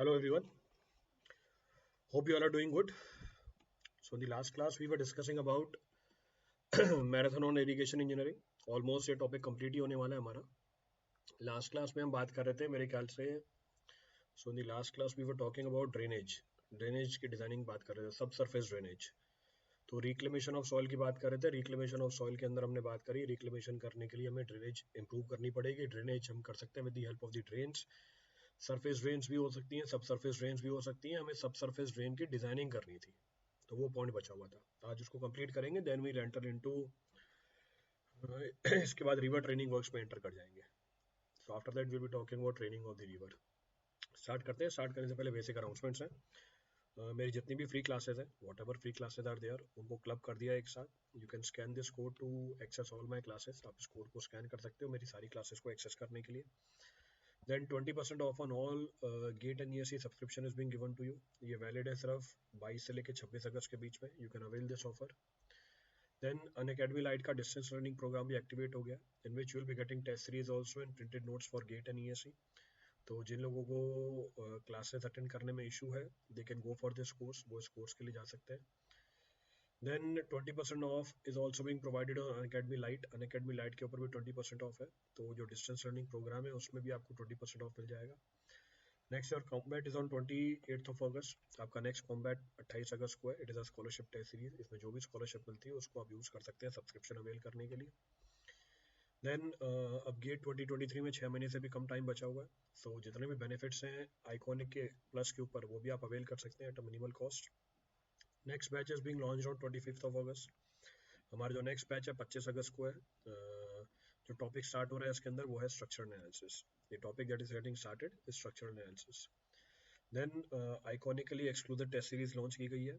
Hello everyone. Hope you all are doing good. So in the last class we were discussing about marathon on irrigation engineering. Almost ये topic complete ही होने वाला है हमारा. Last class में हम बात कर रहे थे मेरे ख्याल से. So in the last class we were talking about drainage की डिजाइनिंग बात कर रहे थे, सब सरफेस ड्रेनेज. तो रिक्लेमेशन ऑफ सॉइल की बात कर रहे थे. रिक्लेमेशन ऑफ सॉइल के अंदर हमने बात करी रिक्लेमेशन करने के लिए हमें ड्रेनेज इंप्रूव करनी पड़ेगी. ड्रेनेज हम कर सकते हैं with the help of the drains. Surface drains भी हो सकती हैं, सब सरफेस ड्रेन्स भी हो सकती हैं. हमें सब सरफेस ड्रेन की डिजाइनिंग करनी थी, तो वो पॉइंट बचा हुआ था. आज उसको कंप्लीट करेंगे. देन वी एंटर इनटू इसके बाद रिवर ट्रेनिंग वर्क्स में एंटर कर जाएंगे. So after that we will be talking about training of the river. Start करते हैं. स्टार्ट करने से पहले बेसिक अनाउंसमेंट्स हैं. मेरी जितनी भी फ्री क्लासेस हैं, whatever free classes are there, उनको क्लब कर दिया एक साथ. You can scan this code to access all my classes. आप इस कोड को स्कैन कर सकते हो मेरी सारी क्लासेस को एक्सेस करने के लिए. Then 20% off on all GATE and ESE subscription is being given to you. ये वैलिड है सिर्फ 22 से लेकर 26 अगस्त के बीच में. You can avail this offer. Then Unacademy Lite का डिस्टेंस लर्निंग प्रोग्राम भी एक्टिवेट हो गया, in which you will be getting test series also and printed notes for GATE and ESE. तो जिन लोगों को क्लासेस अटेंड करने में इशू है, they can go for this course. वो इस कोर्स के लिए जा सकते हैं. Then 20% off is also being provided on Unacademy lite. Unacademy lite के ऊपर भी 20% ऑफ है. तो जो डिस्टेंस लर्निंग प्रोग्राम है उसमें भी आपको 20% ऑफ मिल जाएगा. Next your combat is on 28th of August. आपका नेक्स्ट कॉम्बैट 28 अगस्त को है. It is a scholarship test series. इसमें जो भी स्कॉलरशिप मिलती है उसको आप यूज़ कर सकते हैं सब्सक्रिप्शन अवेल करने के लिए. देन अब गेट 2023 में 6 महीने से भी कम टाइम बचा हुआ है. सो जितने भी बेनिफिट्स हैं आइकॉनिक के प्लस के ऊपर, वो भी आप अवेल कर सकते हैं at a minimal cost. Next batch is being launched on 25th of अगस्त. हमारा जो नेक्स्ट बैच है 25 अगस्त को है. जो टॉपिक स्टार्ट हो रहा है इसके अंदर वो है structural analysis. The topic that is getting started is structural analysis. Then iconically exclusive test series launch की गई है.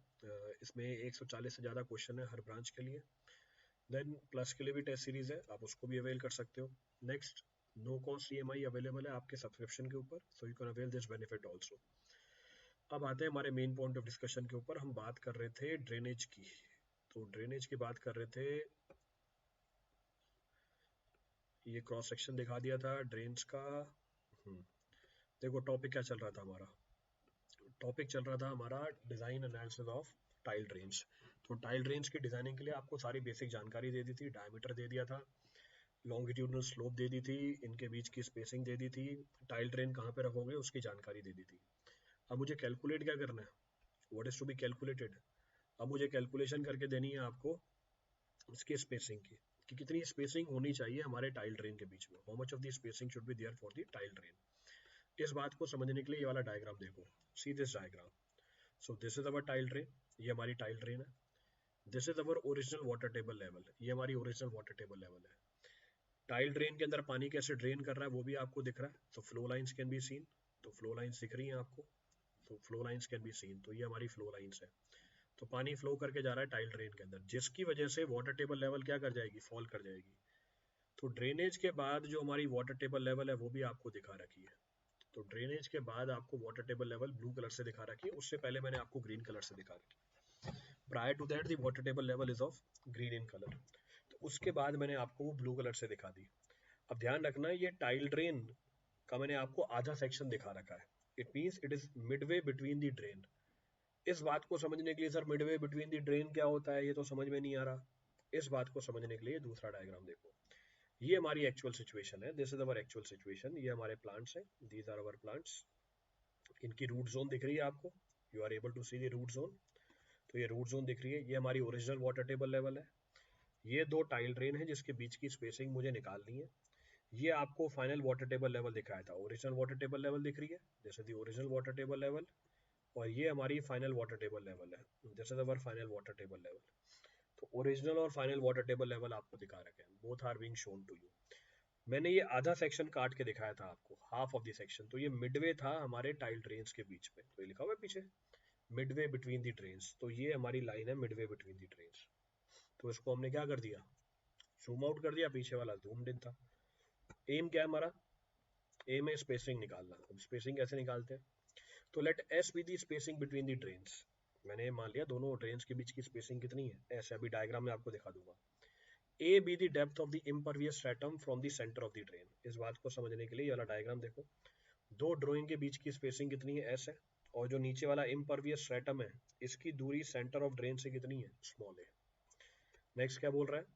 इसमें 140 से ज़्यादा क्वेश्चन है हर ब्रांच के लिए. देन प्लस के लिए भी टेस्ट सीरीज है, आप उसको भी अवेल कर सकते हो. Next, no cost EMI available है आपके सब्सक्रिप्शन के ऊपर, so you can avail this benefit also. अब आते हैं हमारे मेन पॉइंट ऑफ डिस्कशन के ऊपर. हम बात कर रहे थे ड्रेनेज की. तो ड्रेनेज की बात कर रहे थे. ये क्रॉस सेक्शन दिखा दिया था ड्रेन्स का. देखो टॉपिक क्या चल रहा था हमारा. टॉपिक चल रहा था हमारा design analysis of tile drains. तो टाइल ड्रेन्स की डिज़ाइनिंग के लिए आपको सारी बेसिक जानकारी दे दी थी. डायमीटर दे दिया था, लॉन्गिट्यूडनल स्लोप दे दी थी, इनके बीच की स्पेसिंग दे दी थी, टाइल ड्रेन कहाँ पे रखोगे उसकी जानकारी दे दी थी. अब मुझे कैलकुलेट क्या करना है, what is to be calculated. अब मुझे कैलकुलेशन करके देनी है आपको इसकी स्पेसिंग की, कि कितनी स्पेसिंग होनी चाहिए हमारे टाइल ड्रेन के बीच में. How much of the spacing should be there for the tile drain. इस बात को समझने के लिए ये वाला डायग्राम देखो. See this diagram. So this is our tile drain. ये हमारी टाइल ड्रेन है. This is our original water table level. ये हमारी ओरिजिनल वाटर टेबल लेवल है. टाइल ड्रेन के अंदर पानी कैसे ड्रेन कर रहा है वो भी आपको दिख रहा है. तो flow lines can be seen. तो फ्लो लाइंस दिख रही हैं आपको. तो flow lines can be seen. तो ये हमारी फ्लो लाइंस है. तो पानी फ्लो करके जा रहा है टाइल ड्रेन के अंदर, जिसकी वजह से वाटर टेबल लेवल क्या कर जाएगी, फॉल कर जाएगी. तो ड्रेनेज के बाद जो हमारी वाटर टेबल लेवल है वो भी आपको दिखा रखी है. तो ड्रेनेज के बाद आपको water table level blue colour से दिखा रखी है. उससे पहले मैंने आपको ग्रीन कलर से दिखा रखी है. Prior to that the water table level is of green in colour. तो उसके बाद मैंने आपको वो ब्लू कलर से दिखा दी. अब ध्यान रखना, ये टाइल ड्रेन का मैंने आपको आधा सेक्शन दिखा रखा है. It means it is Midway between the drain. इस बात को समझने के लिए sir Midway between the drain क्या होता है ये तो समझ में नहीं आ रहा. इस बात को समझने के लिए दूसरा डायग्राम देखो. ये हमारी एक्चुअल सिचुएशन है. This is our actual situation. ये हमारे प्लांट्स हैं. These are our plants. इनकी रूट जोन दिख रही है आपको. You are able to see the root zone. तो ये रूट जोन दिख रही है. ये हमारी ओरिजिनल वाटर टेबल लेवल है. ये दो टाइल ड्रेन है जिसके बीच की स्पेसिंग मुझे निकालनी है. ये आपको फाइनल वाटर टेबल लेवल दिखाया था. ओरिजिनल वाटर टेबल लेवल दिख रही है, जैसे the original water table level. और ये हमारी फाइनल वाटर टेबल लेवल है. This is our final water table level. तो ओरिजिनल और फाइनल वाटर टेबल लेवल आपको दिखा रखे हैं. Both are being shown to you. मैंने ये आधा सेक्शन काट के दिखाया था आपको, हाफ ऑफ द सेक्शन. तो ये मिडवे था हमारे टाइल ड्रेन्स के बीच में. तो ये लिखा हुआ है पीछे मिडवे बिटवीन द ड्रेन्स. तो ये हमारी लाइन है मिडवे बिटवीन द ड्रेन्स. तो इसको हमने क्या कर दिया, जूम आउट कर दिया. पीछे वाला जूम्ड इन था. एम क्या है हमारा, एम है स्पेसिंग निकालना. अब स्पेसिंग कैसे निकालते हैं. तो let S be the spacing between the drains. मैंने मान लिया दोनों ड्रेन्स के बीच की स्पेसिंग कितनी है, ऐसे अभी डायग्राम में आपको दिखा दूंगा. A be the depth of the impervious stratum from the centre of the drain. इस बात को समझने के लिए ये वाला डायग्राम देखो. दो ड्राइंग के बीच की स्पेसिंग कितनी है, एस है, और जो नीचे वाला इम्परवियस स्ट्रेटम है इसकी दूरी सेंटर ऑफ ड्रेन से कितनी है, स्मॉल है। नेक्स्ट क्या बोल रहा है,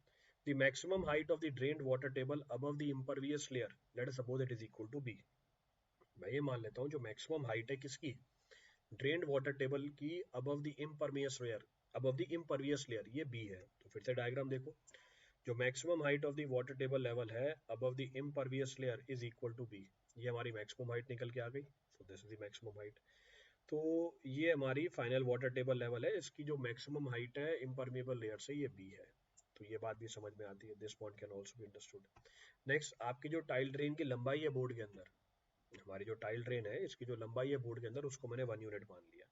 the maximum height of the drained water table above the impervious layer, let us suppose it is equal to B. मैं ये मान लेता हूँ जो मैक्सिमम हाइट है किसकी, ड्रेन्ड वाटर टेबल की above the impervious layer, above the impervious layer, ये बी है। तो फिर से डायग्राम देखो, जो maximum height of the water table level है above the impervious layer is equal to B, ये हमारी मैक्सिमम हाइट निकल के आ गई। So this is the maximum height. तो ये हमारी फाइनल वाटर टेबल लेवल है, इसकी जो मैक्सिमम हाइट है इम्परमेबल लेयर से, ये बी है। तो ये बात भी समझ में आती है, this point can also be understood. Next, आपकी जो टाइल ड्रेन की लंबाई है बोर्ड के अंदर, हमारी जो टाइल ड्रेन है इसकी जो लंबाई है बोर्ड के अंदर, उसको मैंने 1 यूनिट मान लिया।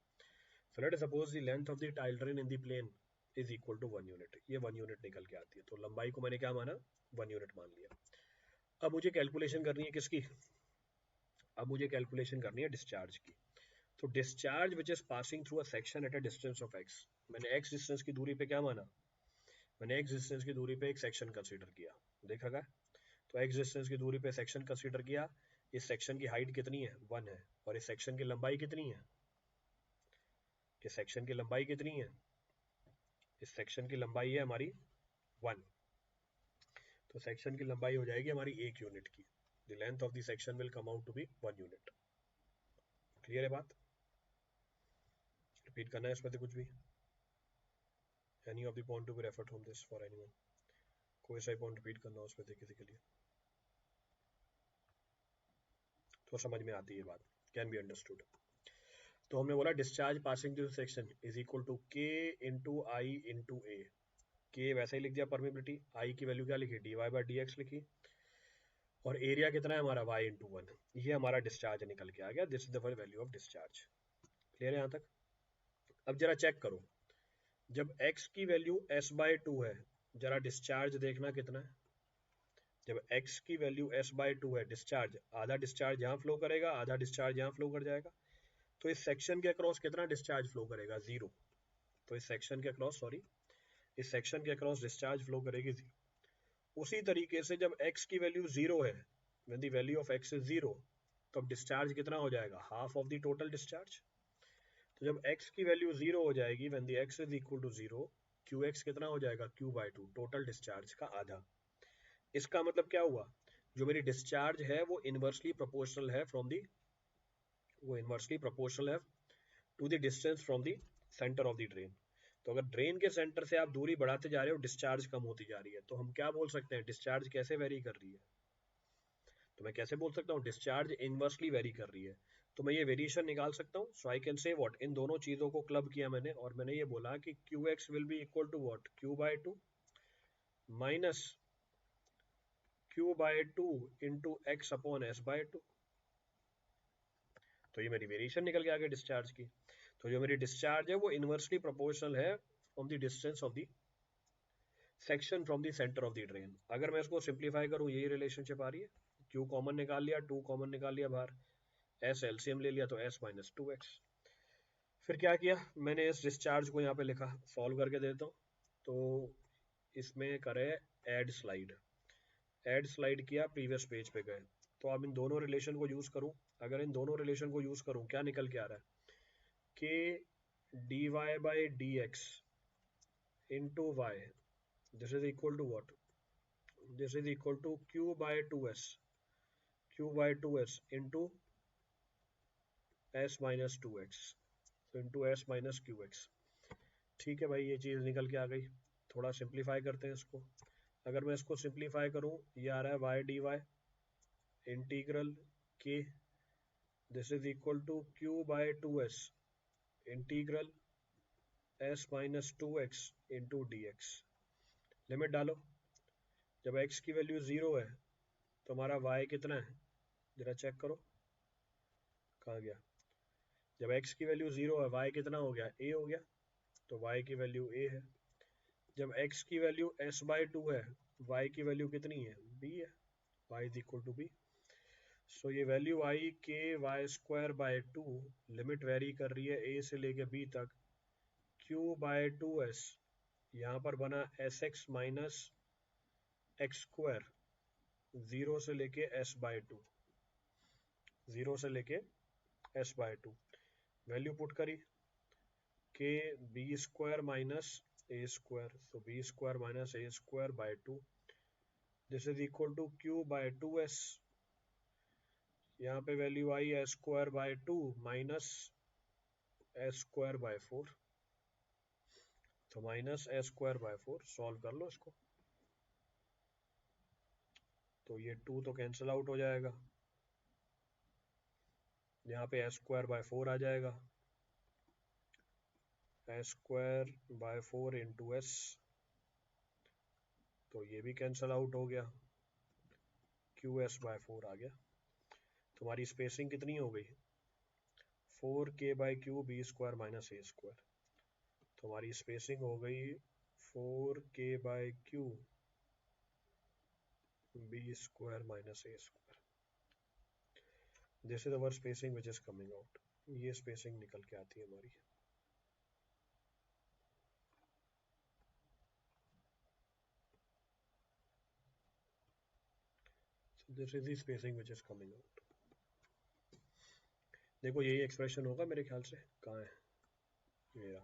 So let suppose the length of the tile drain in the plane is equal to 1 unit, ये 1 यूनिट निकल के आती है। तो लंबाई को मैंने क्या माना, 1 यूनिट मान लिया। अब मुझे कैलकुलेशन करनी है किसकी, अब मुझे कैलकुलेशन करनी है डिस्चार्ज की। तो discharge which is passing through a section at a distance of x, मैंने एक्स डिस्टेंस की दूरी पे क्या माना, मैंने एक्स डिस्टेंस की दूरी पे एक सेक्शन कंसीडर किया, देखा गया। तो एक्स डिस्टेंस की दूरी पे सेक्शन कंसीडर किया, इस सेक्शन की हाइट कितनी है, 1 है, और इस सेक्शन की लंबाई कितनी है, इस सेक्शन की लंबाई कितनी है, इस सेक्शन की लंबाई है हमारी 1। तो सेक्शन की लंबाई हो जाएगी हमारी 1 यूनिट की। The length of the section will come out to be 1 unit. Clear है बात, रिपीट करना है इसमें से कुछ भी, any of the point to be refer from this for anyone, कोई सा पॉइंट रिपीट करना हो उसमें से किसी के लिए, तो समझ में आती है बात, कैन बी अंडरस्टूड। तो हमने बोला discharge passing through section is equal to k into i into a. के वैसे ही लिख दिया परमिबिलिटी, आई की वैल्यू क्या लिखी, d y by d x लिखी, और एरिया कितना है हमारा, वाई इंटू 1। ये हमारा डिस्चार्ज निकल के आ गया, this is the value of discharge. Clear है यहाँ तक। अब जरा चेक करो, जब x की वैल्यू s बाय 2 है, जरा डिस्चार्ज देखना कितना है। जब x की वैल्यू s बाय 2 है, डिस्चार्ज आधा डिस्चार्ज यहाँ फ्लो करेगा, आधा डिस्चार्ज यहाँ फ्लो कर जाएगा। तो इस सेक्शन के अक्रॉस कितना डिस्चार्ज फ्लो करेगा, 0। तो इस सेक्शन के अक्रॉस, सॉरी, इस सेक्शन के अक्रॉस डिस्चार्ज फ्लो करेगी 0। उसी तरीके से जब x की वैल्यू 0 है, when the value of x is 0, तो अब डिस्चार्ज कितना हो जाएगा, half of the total discharge. तो जब x की वैल्यू 0 हो जाएगी, when the x is equal to 0, qx कितना हो जाएगा, q बाय 2, टोटल डिस्चार्ज का आधा। इसका मतलब क्या हुआ, जो मेरी डिस्चार्ज है वो इनवर्सली प्रोपोर्शनल है फ्रॉम दी, वो इनवर्सली प्रोपोर्शनल है to the distance from the centre of the drain. तो अगर ड्रेन के सेंटर से आप दूरी बढ़ाते जा रहे हो, डिस्चार्ज कम होती जा रही है, तो हम क्या बोल सकते हैं, डिस्चार्ज कैसे वेरी कर रही है। तो मैं कैसे बोल सकता हूँ, डिस्चार्ज इनवर्सली वेरी कर रही है। तो मैं ये वेरिएशन निकाल सकता हूँ। सो आई कैन से व्हाट, इन दोनों चीजों को क्लब किया मैंने, और मैंने ये बोला कि q x will be equal to what, q by 2 minus q by 2 into x upon s by 2। तो ये मेरी वेरिएशन निकल के आ गई डिस्चार्ज की। तो जो मेरी डिस्चार्ज है वो इनवर्सली प्रोपोर्शनल है from the distance of the section from the centre of the drain. अगर मैं इसको सिंप्लीफाई करूँ, यही रिलेशनशिप आ रही है, क्यू कॉमन निकाल लिया, 2 कॉमन निकाल लिया बाहर, एस एलसीएम ले लिया, तो एस माइनस 2x। फिर क्या किया मैंने, इस डिस्चार्ज को यहाँ पे लिखा, सॉल्व करके देता हूँ। तो इसमें करे ऐड स्लाइड, ऐड स्लाइड किया, प्रीवियस पेज पे गए। तो अब इन दोनों रिलेशन को यूज करूं, अगर इन दोनों रिलेशन को यूज करूं, क्या निकल के आ रहा है, k d y by d x into y, this is equal to what, this is equal to q by 2s, q by 2s into s minus 2x, तो into s minus q x. ठीक है भाई, ये चीज़ निकल के आ गई। थोड़ा सिंप्लीफाई करते हैं इसको। अगर मैं इसको सिंप्लीफाई करूं, ये आ रहा है y d y integral k, this is equal to q by 2s integral s minus 2x into d x. Limit डालो, जब x की वैल्यू 0 है तो हमारा y कितना है, जरा चेक करो, कहाँ गया, जब x की वैल्यू 0 है, y कितना हो गया, a हो गया, तो y की वैल्यू a है। जब x की वैल्यू s बाई 2 है, y की वैल्यू कितनी है, b है, y is equal to b। So ये वैल्यू आई k y square by 2, limit vary कर रही है a से लेके b तक, q बाय 2s, यहाँ पर बना S x minus x square, 0 से लेके s बाय 2, 0 से लेके s/2, वैल्यू पुट करी k b square minus a square, तो b square minus a square by 2, this is equal to q by 2s। यहाँ पे वैल्यू आई s square by 2 minus s square by 4, तो minus s square by 4, solve कर लो इसको, तो ये 2 तो कैंसिल आउट हो जाएगा, यहाँ पे एस स्क्वायर बाय 4 आ जाएगा, S square by 4 into S, तो ये भी कैंसिल आउट हो गया, क्यू एस बाय 4 आ गया। तुम्हारी स्पेसिंग कितनी हो गई, 4k/q b square minus a square, तुम्हारी स्पेसिंग हो गई 4k/q b square minus a square, this is our spacing which is coming out, ये स्पेसिंग निकल के आती है हमारी। This is the spacing which is coming out. देखो यही एक्सप्रेशन होगा मेरे ख्याल से, कहाँ है ये,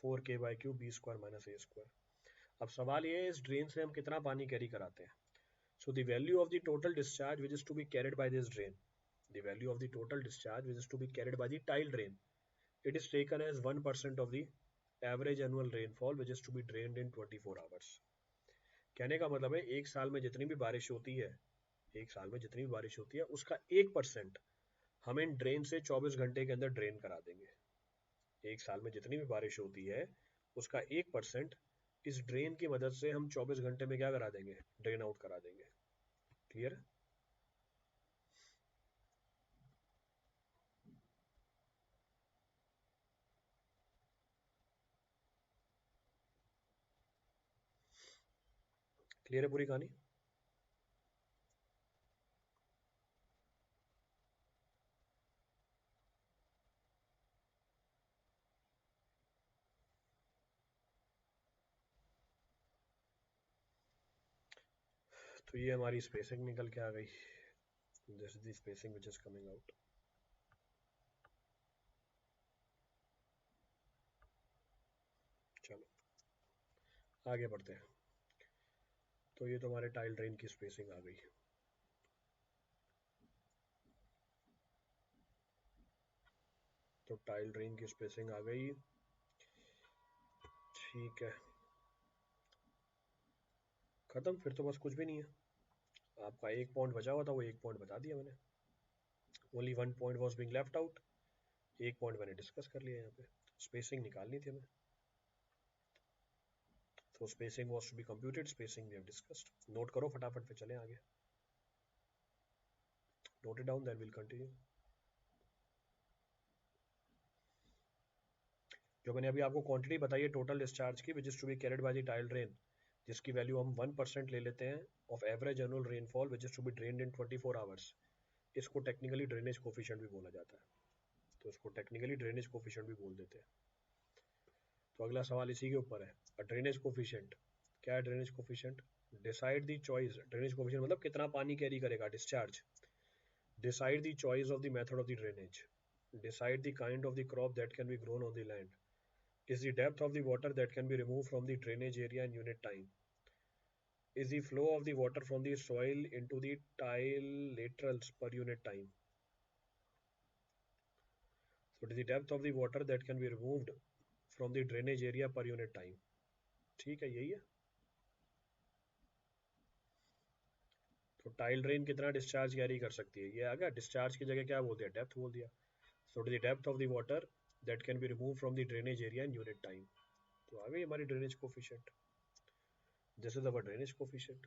4k/q b square minus a square. अब सवाल ये है इस ड्रेन से हम कितना पानी कैरी कराते हैं। So the value of the total discharge which is to be carried by this drain, the value of the total discharge which is to be carried by the tile drain, it is taken as 1% of the average annual rainfall which is to be drained in 24 hours। कहने का मतलब है एक साल में जितनी भी बारिश होती है, एक साल में जितनी भी बारिश होती है उसका 1% हम इन ड्रेन से 24 घंटे के अंदर ड्रेन करा देंगे। एक साल में जितनी भी बारिश होती है उसका 1% इस ड्रेन की मदद से हम 24 घंटे में क्या करा देंगे, ड्रेन आउट करा देंगे। क्लियर है? क्लियर है पूरी कहानी? तो ये हमारी स्पेसिंग निकल के आ गई, this is the spacing which is coming out. चलो आगे बढ़ते हैं। तो ये तो हमारे टाइल ड्रेन की स्पेसिंग आ गई, तो टाइल ड्रेन की स्पेसिंग आ गई, ठीक है, खत्म, फिर तो बस कुछ भी नहीं है। आपका एक पॉइंट बचा हुआ था, वो एक पॉइंट बता दिया मैंने, only one point was being left out, एक पॉइंट मैंने डिस्कस कर लिया यहाँ पे, स्पेसिंग निकालनी थी हमें, तो spacing was to be computed, spacing we have discussed. Note करो फटाफट, पे चले आगे, note it down then will continue. जो मैंने अभी आपको क्वांटिटी बताई है टोटल डिस्चार्ज की, which is to be carried by the tile drain, जिसकी वैल्यू हम 1% ले लेते हैं of average annual rainfall which is to be drained in 24 hours, इसको टेक्निकली ड्रेनेज कोफिशिएंट भी बोला जाता है, तो इसको टेक्निकली ड्रेनेज कोफिशिएंट भी बोल देते हैं। तो अगला सवाल इसी के ऊपर है, ड्रेनेज कोफिशिएंट क्या है? Drainage coefficient, decide the choice, drainage coefficient मतलब कितना पानी कैरी करेगा discharge, decide the choice of the method of the drainage, decide the kind of the crop that can be grown on the land, is the depth of the water that can be removed from the drainage area in unit time, is the flow of the water from the soil into the tile laterals per unit time, so it is the depth of the water that can be removed from the drainage area per unit time। ठीक है, यही है। तो tile drain कितना discharge carry कर सकती है, ये आ गया, डिस्चार्ज की जगह क्या बोल दिया, डेप्थ बोल दिया, so it is the depth of the water that can be remove from the drainage area in unit time, तो आ गई हमारी drainage coefficient, this is our drainage coefficient.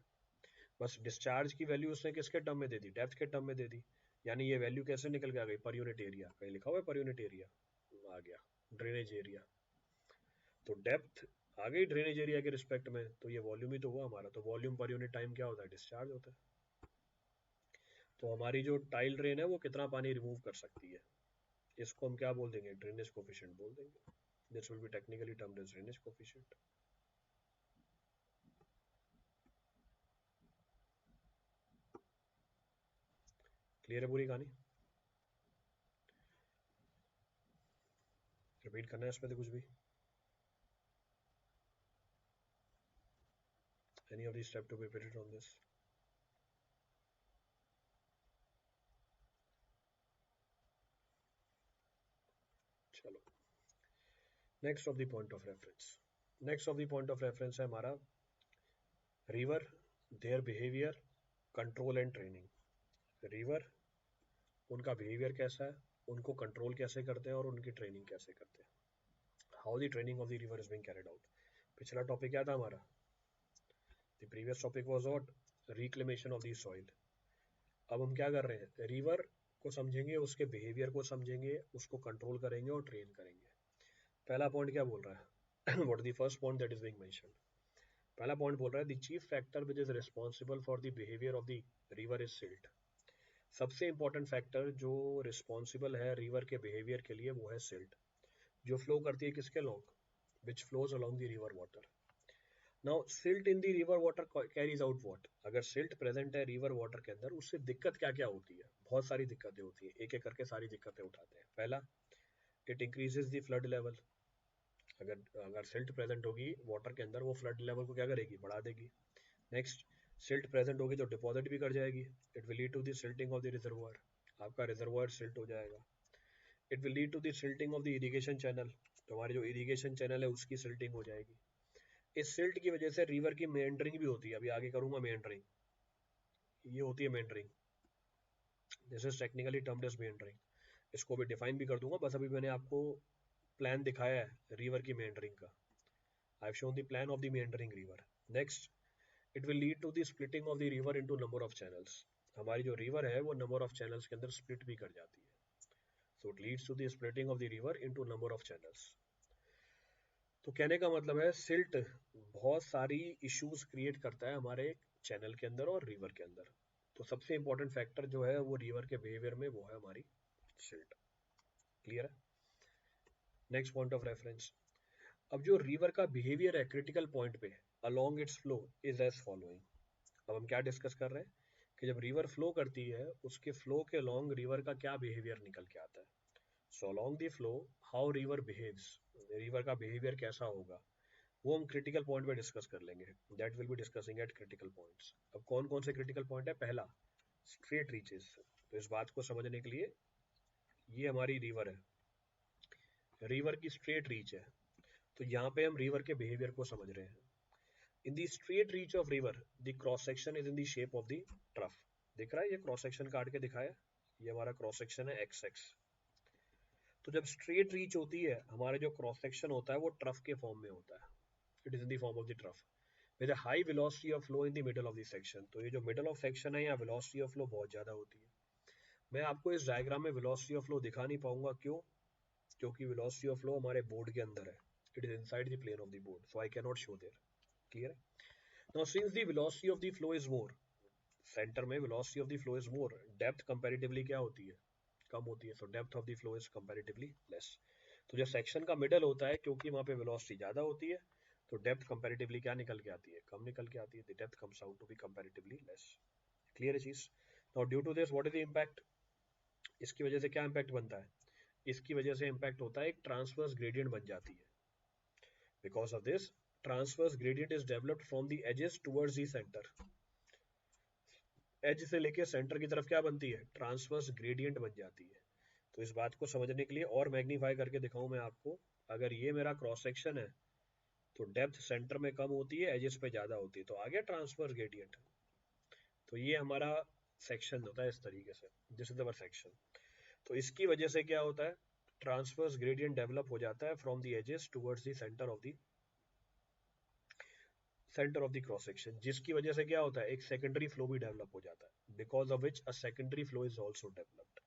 बस डिस्चार्ज की वैल्यू उसने किसके टर्म में दे दी, डेप्थ के टर्म में दे दी, यानी ये वैल्यू कैसे निकल के आ गई, पर यूनिट एरिया, कहीं लिखा हुआ है पर यूनिट एरिया, आ गया ड्रेनेज एरिया, तो डेप्थ आ गई ड्रेनेज एरिया के रिस्पेक्ट में, तो ये वॉल्यूम ही तो हुआ हमारा, तो वॉल्यूम पर यूनिट टाइम क्या होता है, डिस्चार्ज होता है। तो हमारी जो टाइल ड्रेन है वो कितना पानी रिमूव कर सकती है, इसको हम क्या बोल देंगे, ड्रेनेज कोफिशिएंट बोल देंगे, this will be technically termed as drainage coefficient. Clear है पूरी कहानी? रिपीट करना है इसमें से कुछ भी? Any of these step to be repeated on this? चलो, next of the point of reference. Next of the point of reference है हमारा river, their behaviour, control and training. River, उनका बिहेवियर कैसा है, उनको कंट्रोल कैसे करते हैं और उनकी ट्रेनिंग कैसे करते हैं। How the training of the river is being carried out. पिछला टॉपिक क्या था हमारा? The previous topic was what? Reclamation of the soil. अब हम क्या कर रहे हैं? रिवर को समझेंगे, उसके बिहेवियर को समझेंगे, उसको कंट्रोल करेंगे और ट्रेन करेंगे। पहला पॉइंट क्या बोल रहा है? What the first point that is being mentioned? पहला पॉइंट बोल रहा है the chief factor which is responsible for the behaviour of the river is silt. सबसे इंपॉर्टेंट फैक्टर जो रिस्पॉन्सिबल है रिवर के बिहेवियर के लिए वो है सिल्ट, जो फ्लो करती है किसके long? Which flows along the river water. Now silt in the river water carries out what? अगर सिल्ट प्रेजेंट है रिवर वाटर के अंदर, उससे दिक्कत क्या क्या होती है? बहुत सारी दिक्कतें होती है, एक एक करके सारी दिक्कतें उठाते हैं। पहला, it increases the flood level. अगर अगर सिल्ट प्रेजेंट होगी वाटर के अंदर, वो फ्लड लेवल को क्या करेगी? बढ़ा देगी। नेक्स्ट, सिल्ट प्रेजेंट होगी तो डिपॉजिट भी कर जाएगी। It will lead to the silting of the reservoir. आपका रिजर्वायर सिल्ट हो जाएगा। It will lead to the silting of the irrigation channel. तो हमारी जो इरिगेशन चैनल है उसकी सिल्टिंग हो जाएगी। इस सिल्ट की वजह से रिवर की मेंडरिंग भी होती है। अभी आगे करूंगा मेंडरिंग, ये होती है meandering. This is technically termed as meandering. इसको भी डिफाइन भी कर दूंगा, बस अभी मैंने आपको प्लान दिखाया है रिवर की मेंडरिंग का। I have shown the plan of the meandering river. Next, it will lead to the splitting of the river into number of channels. हमारी जो रिवर है वो नंबर ऑफ चैनल्स के अंदर स्प्लिट भी कर जाती है। So it leads to the splitting of the river into number of channels. तो कहने का मतलब है सिल्ट बहुत सारी इश्यूज क्रिएट करता है हमारे चैनल के अंदर और रिवर के अंदर। तो सबसे इंपॉर्टेंट फैक्टर जो है वो रिवर के बिहेवियर में वो है हमारी सिल्ट। क्लियर है? Next point of reference. अब जो रिवर का बिहेवियर है क्रिटिकल पॉइंट पे along its flow is as following. अब हम क्या डिस्कस कर रहे हैं कि जब रिवर फ्लो करती है उसके फ्लो के लॉन्ग रिवर का क्या बिहेवियर निकल के आता है। So along the flow how river behaves, river का बिहेवियर कैसा होगा, वो हम क्रिटिकल पॉइंट पे डिस्कस कर लेंगे। That will be discussing eight critical points. अब कौन कौन से क्रिटिकल पॉइंट है? पहला, स्ट्रेट रीचेस। तो इस बात को समझने के लिए, ये हमारी रिवर है, रिवर की स्ट्रेट रीच है, तो यहाँ पे हम रिवर के बिहेवियर को समझ रहे हैं। In the straight reach of river the cross section is in the shape of the trough. दिख रहा है? ये क्रॉस सेक्शन काट के दिखाया, ये हमारा क्रॉस सेक्शन है एक्स एक्स। तो जब स्ट्रेट रीच होती है, हमारे जो क्रॉस सेक्शन होता है वो ट्रफ के फॉर्म में होता है। It is in the form of the trough with a high velocity of flow in the middle of the section. तो ये जो मिडल ऑफ सेक्शन है यहाँ वेलोसिटी ऑफ फ्लो बहुत ज्यादा होती है। मैं आपको इस डायग्राम में वेलोसिटी ऑफ फ्लो दिखा नहीं पाऊंगा, क्यों? क्योंकि वेलोसिटी ऑफ फ्लो हमारे बोर्ड के अंदर है, it is inside the plane of the board, so I can not show there. Clear है? Now since the velocity of the flow is more, centre में velocity of the flow is more, depth comparatively क्या होती है? कम होती है। So depth of the flow is comparatively less. तो जो सेक्शन का मिडल होता है, क्योंकि वहां पे वेलोसिटी ज्यादा होती है, तो डेप्थ कंपैरेटिवली क्या निकल के आती है? कम निकल के आती है। The depth comes out to be comparatively less. Clear है चीज? Now due to this what is the impact? इसकी वजह से क्या इंपैक्ट बनता है? इसकी वजह से इंपैक्ट होता है एक ट्रांसवर्स ग्रेडियंट बन जाती है। Because of this transverse gradient is developed from the edges towards the centre. Edge से लेके सेंटर की तरफ क्या बनती है? ट्रांसवर्स ग्रेडियंट बन जाती है। तो इस बात को समझने के लिए और मैग्नीफाई करके दिखाऊं मैं आपको, अगर ये मेरा क्रॉस सेक्शन है तो डेप्थ सेंटर में कम होती है, एजेस पे ज्यादा होती है, तो आ गया ट्रांसवर्स ग्रेडियंट। तो ये हमारा सेक्शन होता है इस तरीके से, दिस इज अवर सेक्शन। तो इसकी वजह से क्या होता है? ट्रांसवर्स ग्रेडियंट डेवलप हो जाता है from the edges towards the centre of the cross section, जिसकी वजह से क्या होता है? एक सेकेंडरी फ्लो भी डेवलप हो जाता है, because of which a secondary flow is also developed.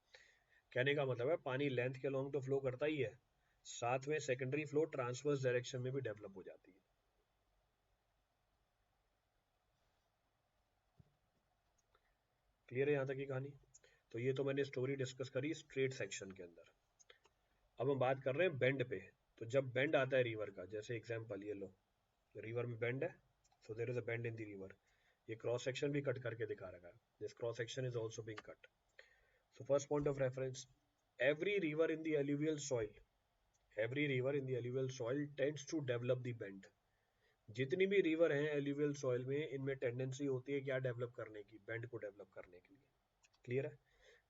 कहने का मतलब है पानी लेंथ के लॉन्ग तो फ्लो करता ही है, साथ में सेकेंडरी फ्लो ट्रांसवर्स डायरेक्शन में भी डेवलप हो जाती है। क्लियर है यहाँ तक की कहानी? तो ये तो मैंने स्टोरी डिस्कस करी स्ट्रेट सेक्शन के अंदर। अब हम बात कर रहे हैं बेंड पे। तो जब बेंड आता है रिवर का, जैसे एग्जांपल ये लो, रिवर में बेंड है, so there is a bend in the river. ये क्रॉस सेक्शन भी कट करके दिखा रखा है, this cross section is also being cut. So first point of reference, every river in the alluvial soil every river in the alluvial soil tends to develop the bend. जितनी भी river हैं alluvial soil में, इनमें tendency होती है क्या develop करने की, बेंड को डेवलप करने के लिए। क्लियर है।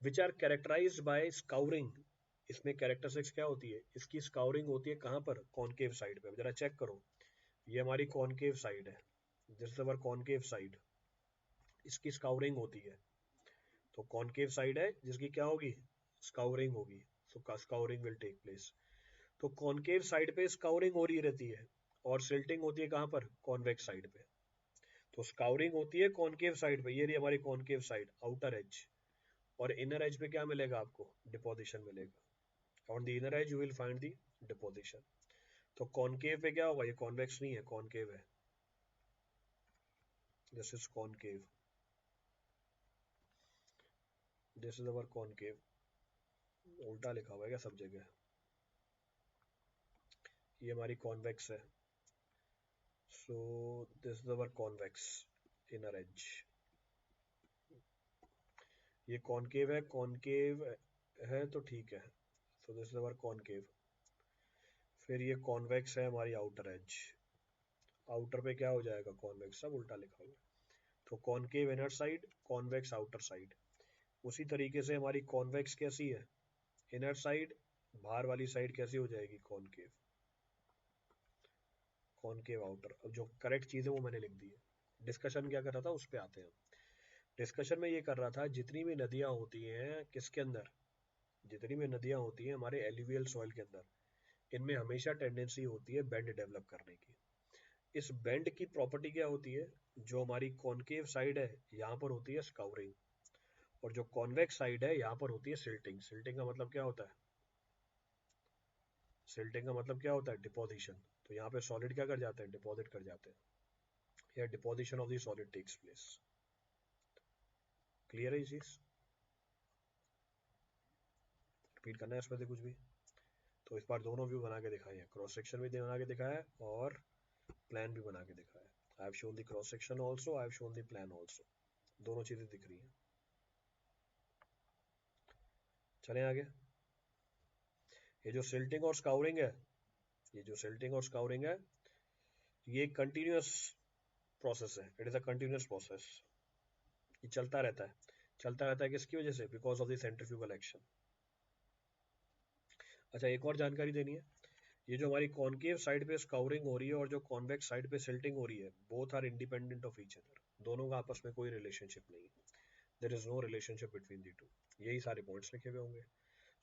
Which are characterised by scouring. इसमें कैरेक्टरिस्टिक्स क्या होती है, इसकी स्काउरिंग होती है कहाँ पर, कॉनकेव साइड पे। जरा चेक करो, ये हमारी कॉनकेव साइड है, this is our concave side, इसकी स्काउरिंग होती है। तो कॉनकेव साइड है जिसकी क्या होगी, स्काउरिंग होगी। सो स्काउरिंग विल टेक प्लेस। तो कॉनकेव साइड पे स्काउरिंग हो रही रहती है, और सिल्टिंग होती है कहाँ पर, कॉन्वेक्स साइड पे। तो स्काउरिंग होती है कॉनकेव साइड पे, ये रही हमारी कॉनकेव साइड, आउटर एज। और इनर एज पे क्या मिलेगा आपको, डिपोजिशन मिलेगा। On the inner as you will find the deposition. तो कॉनकेव पे क्या होगा, ये कॉन्वेक्स नहीं है, कॉनकेव है, this is concave, this is our concave. उल्टा लिखा हुआ है क्या सब जगह, ये हमारी कॉन्वेक्स है। सो this is our convex inner as. ये कॉनकेव है, कॉनकेव है तो ठीक है। सो दिस इज अवर कॉनकेव। फिर ये कॉन्वेक्स है हमारी आउटर एज, आउटर पे क्या हो जाएगा, कॉन्वेक्स, सब उल्टा लिखा हुआ है। तो concave inner side, convex outer side. उसी तरीके से हमारी कॉन्वेक्स कैसी है, इनर साइड, बाहर वाली साइड कैसी हो जाएगी, कॉनकेव, कॉनकेव आउटर। अब जो करेक्ट चीज़ है वो मैंने लिख दी है। डिस्कशन क्या कर रहा था उस पर आते हैं। डिस्कशन में ये कर रहा था, जितनी भी नदियाँ होती हैं किसके अंदर, जितनी भी नदियाँ होती हैं हमारे एल्यूवियल सॉइल के अंदर, इनमें हमेशा टेंडेंसी होती है बेंड डेवलप करने की। इस बेंड की प्रॉपर्टी क्या होती है, जो हमारी कॉनकेव साइड है यहाँ पर होती है स्काउरिंग, और जो कॉन्वेक्स साइड है यहाँ पर होती है सिल्टिंग। सिल्टिंग का मतलब क्या होता है, सिल्टिंग का मतलब क्या होता है, डिपोजिशन। तो यहाँ पे सॉलिड क्या कर जाते हैं, डिपॉजिट कर जाते हैं, या deposition of the solid takes place. Clear है ये चीज, रिपीट करना है इसमें से कुछ भी। तो इस बार दोनों व्यू बना के दिखाए हैं, क्रॉस सेक्शन भी बना के दिखाया है और प्लान भी बना के दिखाया है। आई have shown the cross section also, I have shown the plan also, दोनों चीजें दिख रही हैं। चलें आगे। ये जो सिल्टिंग और स्काउरिंग है, ये जो सिल्टिंग और स्काउरिंग है, ये एक कंटिन्यूस प्रोसेस है, it is a continuous process. ये चलता रहता है, चलता रहता है किसकी वजह से, because of the centrifugal action. अच्छा एक और जानकारी देनी है, ये जो हमारी कॉनकेव साइड पे स्काउरिंग हो रही है और जो कॉन्वेक्स साइड पे सिल्टिंग हो रही है, both are independent of each other, दोनों का आपस में कोई रिलेशनशिप नहीं है, there is no relationship between the two. यही सारे पॉइंट्स लिखे हुए होंगे।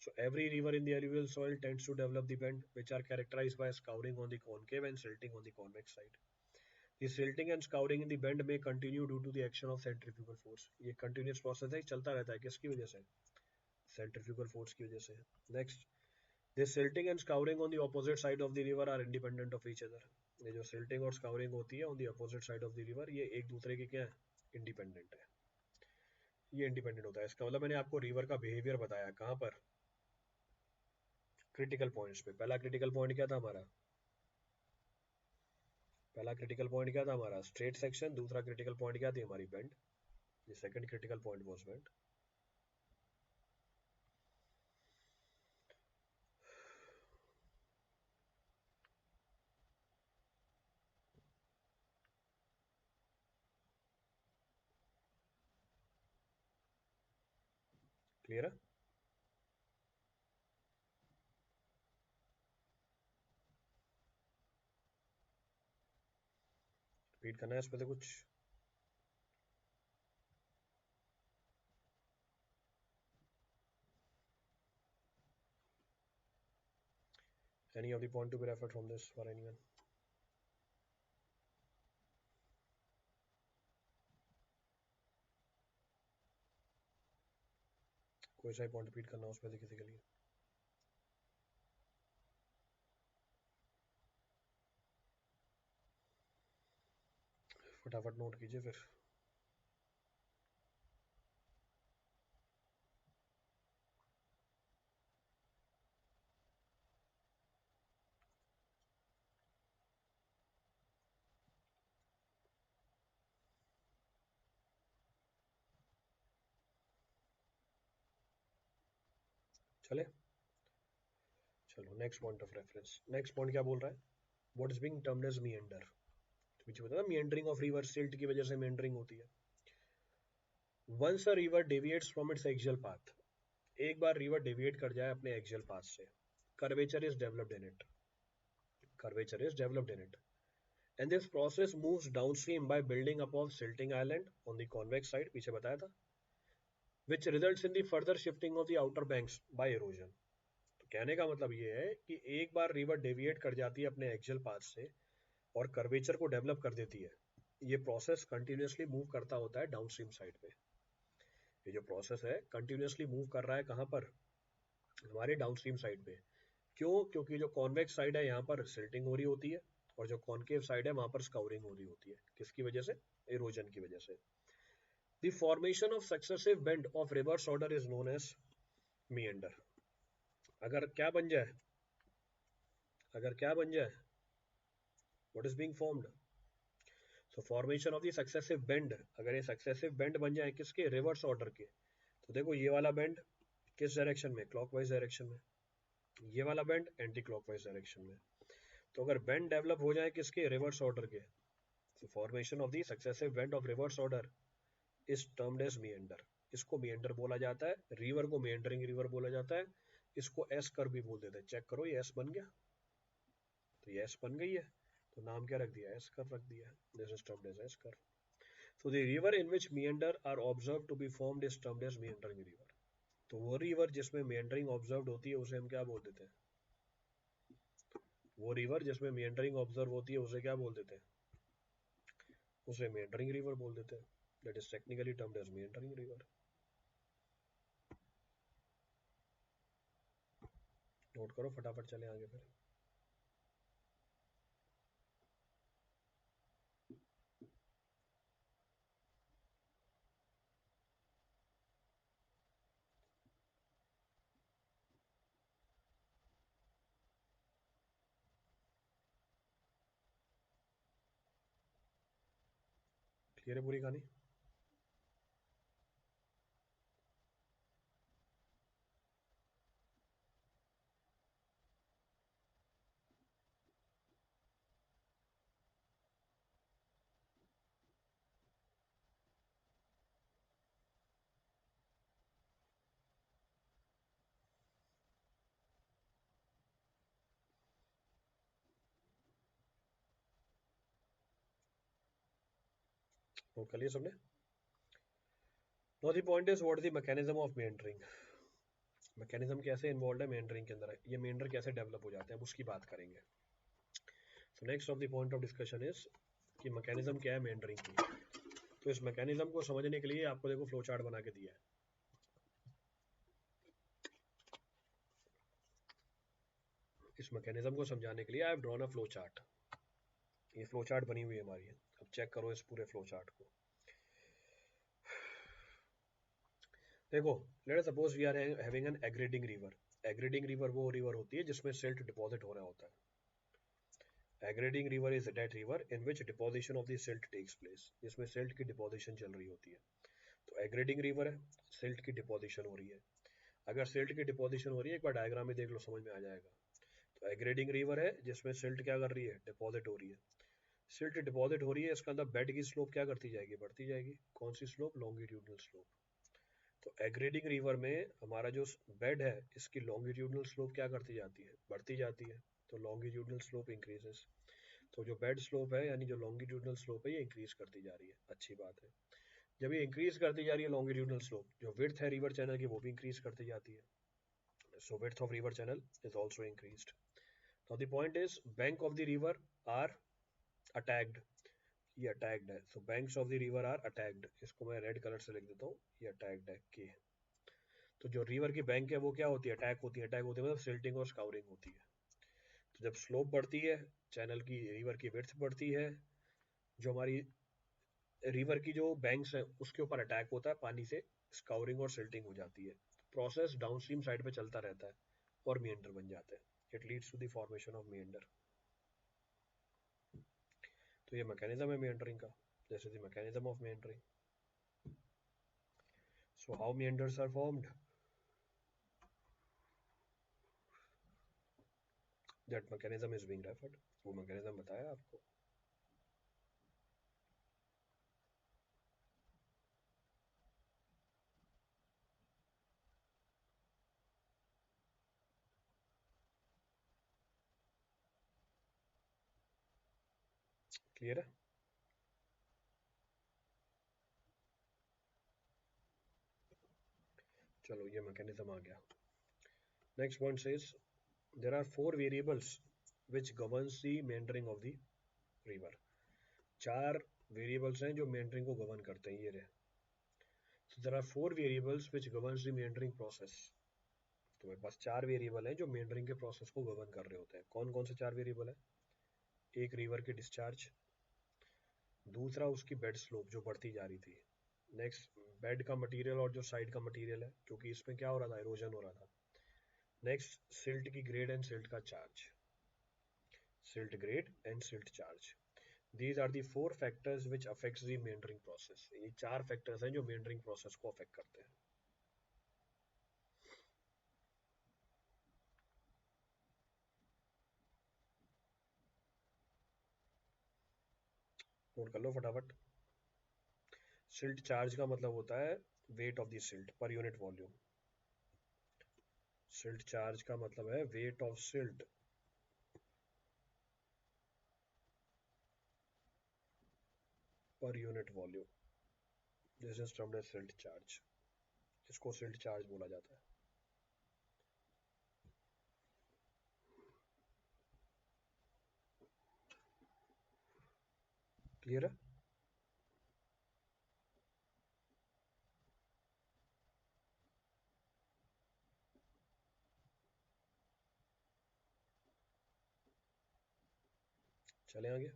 So every river in the alluvial soil tends to develop the bend, which are characterized by scouring on the concave and silting on the convex side. The silting and scouring in the bend may continue due to the action of centrifugal force. ये continuous process है, चलता रहता है, किसकी वजह से, centrifugal force की वजह से। Next, this silting and scouring on the opposite side of the river are independent of each other. ये जो silting और scouring होती है on the opposite side of the river, ये एक दूसरे के क्या है, independent है, ये independent होता है। इसका मतलब मैंने आपको river का behavior बताया कहाँ पर, क्रिटिकल पॉइंट्स पे। पहला क्रिटिकल पॉइंट क्या था हमारा, पहला क्रिटिकल पॉइंट क्या था हमारा, स्ट्रेट सेक्शन। दूसरा क्रिटिकल पॉइंट क्या थी हमारी, बेंड। ये second critical point was bend. Clear है। रिपीट करना है इस पे से कुछ, any of the point to be referred from this for anyone. कोई सा पॉइंट रिपीट करना उसमें से किसी के लिए। फटाफट नोट कीजिए फिर। चले, चलो next point of reference, next point क्या बोल रहा है, what is being termed as meander. पीछे बताया मीएंडरिंग ऑफ रिवर, सिल्ट की वजह से मीएंडरिंग होती है। Once a river deviates from its axial path, एक बार रिवर डेविएट कर जाए अपने एक्सियल पाथ से, curvature is developed in it, curvature is developed in it, and this process moves downstream by building up of silting island on the convex side, पीछे बताया था, which results in the further shifting of the outer banks by erosion। तो कहने का मतलब ये है कि एक बार रिवर डेविएट कर जाती है अपने एक्सियल पाथ से और कर्वेचर को डेवलप कर देती है, ये प्रोसेस कंटिन्यूसली मूव करता होता है डाउनस्ट्रीम साइड पे। ये जो प्रोसेस है कंटिन्यूसली मूव कर रहा है कहाँ पर, हमारे डाउनस्ट्रीम साइड पे। क्यों? क्योंकि जो कॉन्वेक्स साइड है यहाँ पर सिल्टिंग हो रही होती है और जो कॉनकेव साइड है वहां पर स्काउरिंग हो रही होती है। किसकी वजह से? इरोजन की वजह से। The formation of successive bend of reverse order is known as meander. अगर क्या बन जाए, अगर क्या बन जाए, what is being formed, so formation of the successive bend, अगर ये सक्सेसिव बेंड बन जाए किसके? रिवर्स ऑर्डर के। तो देखो ये वाला बेंड किस डायरेक्शन में? क्लॉकवाइज डायरेक्शन में। ये वाला बेंड एंटी क्लॉकवाइज डायरेक्शन में। तो अगर बेंड डेवलप हो जाए किसके? रिवर्स ऑर्डर के, तो formation of the successive bend of reverse order is termed as meander. इसको मीएंडर बोला जाता है, रिवर को मीएंडरिंग रिवर बोला जाता है, इसको एस कर भी बोल देते हैं। चेक करो ये एस बन गया, तो ये एस बन गई है, तो नाम क्या रख दिया? एस कर रख दिया। This is termed as S curve. So the river in which meander are observe to be formed is termed as meandering river. तो वो रिवर जिसमें मीएंडरिंग ऑब्जर्व होती है उसे हम क्या बोल देते हैं? वो रिवर जिसमें मीएंडरिंग ऑब्जर्व होती है उसे क्या बोल देते हैं? उसे मीएंडरिंग रिवर बोल देते हैं। That is technically termed as meandering river. Note करो, फटाफट चले आगे फिर। क्लियर है पूरी कहानी? नोट कर लिया सबने? Now the point is what is the mechanism of meandering. Mechanism कैसे इन्वॉल्व है मेंडरिंग के अंदर, ये मेंडर कैसे डेवलप हो जाते हैं, उसकी बात करेंगे। So next of the point of discussion is कि मैकेनिज्म क्या है मेंडरिंग की। तो इस मैकेनिज्म को समझने के लिए आपको देखो फ्लो चार्ट बना के दिया है। इस मैकेनिज्म को समझाने के लिए I have drawn a flow chart. ये फ्लो चार्ट बनी हुई है हमारी। अब चेक करो इस पूरे फ्लो चार्ट को। देखो let suppose we are having an aggrading river. Aggrading river वो रिवर होती है जिसमें सिल्ट डिपॉजिट हो रहा होता है। Aggrading river is that river in which deposition of the silt takes place, जिसमें सिल्ट की डिपोजिशन चल रही होती है। तो एग्रेडिंग रिवर है, सिल्ट की डिपोजिशन हो रही है। अगर सिल्ट की डिपोजिशन हो रही है, एक बार डायग्राम में देख लो समझ में आ जाएगा। तो एग्रेडिंग रिवर है जिसमें सिल्ट क्या कर रही है? डिपॉजिट हो रही है। सिल्ट डिपॉजिट हो रही है, इसका अंदर बेड की स्लोप क्या करती जाएगी? बढ़ती जाएगी। कौन सी स्लोप? Longitudinal slope. तो एग्रेडिंग रिवर में हमारा जो बेड है इसकी लॉन्गिट्यूडनल स्लोप क्या करती जाती है? बढ़ती जाती है। तो लॉन्गिट्यूडनल स्लोप इंक्रीजेस। तो जो बेड स्लोप है यानी जो लॉन्गिट्यूडनल स्लोप है ये इंक्रीज करती जा रही है। अच्छी बात है। जब ये इंक्रीज करती जा रही है लॉन्गिट्यूडनल स्लोप, जो विड्थ है रिवर चैनल की वो भी इंक्रीज करती जाती है। So width of river channel is also increased. Now the point is bank of the river are attacked. ये अटैक्ड है, so banks of the river are attacked। इसको मैं रेड कलर से लिख देता हूँ, ये अटैक्ड है के। तो जो रिवर की बैंक है वो क्या होती है? अटैक होती है। अटैक होती है मतलब सिल्टिंग और स्काउरिंग होती है। तो जब स्लोप बढ़ती है चैनल की, रिवर की विड्थ बढ़ती है, जो हमारी रिवर की जो बैंक्स है उसके ऊपर अटैक होता है पानी से, स्काउरिंग और सिल्टिंग हो जाती है। प्रोसेस डाउनस्ट्रीम साइड पे चलता रहता है और मिएंडर बन जाते हैं। It leads to the formation of meander. तो ये मैकेनिज्म है मिएंडरिंग का। This is the mechanism of meandering. So how meanders are formed? That mechanism is being referred. वो मैकेनिज्म बताया आपको। क्लियर है? चलो ये मैकेनिज्म आ गया। Next point says there are 4 variables which governs the meandering of the river. 4 variables हैं जो मेंडरिंग को गवर्न करते हैं, ये रहे। So there are 4 variables which governs the meandering process। तो मेरे पास 4 वेरिएबल हैं जो मेंडरिंग के प्रोसेस को गवर्न कर रहे होते हैं। कौन कौन से 4 वेरिएबल हैं? एक रिवर की डिस्चार्ज, दूसरा उसकी बेड स्लोप जो बढ़ती जा रही थी, नेक्स्ट बेड का मटेरियल और जो साइड का मटेरियल है, क्योंकि इसमें क्या हो रहा था, इरोजन हो रहा था। नेक्स्ट सिल्ट की ग्रेड एंड सिल्ट का charge, silt grade and silt charge. These are the 4 factors which affects the meandering process. ये 4 फैक्टर्स हैं जो मेंडरिंग प्रोसेस को अफेक्ट करते हैं। नोट कर लो फटाफट। सिल्ट चार्ज का मतलब होता है weight of the silt per unit volume. Silt charge का मतलब है weight of silt per unit volume. This is termed as silt charge. इसको सिल्ट चार्ज बोला जाता है। क्लियर है? चले आगे,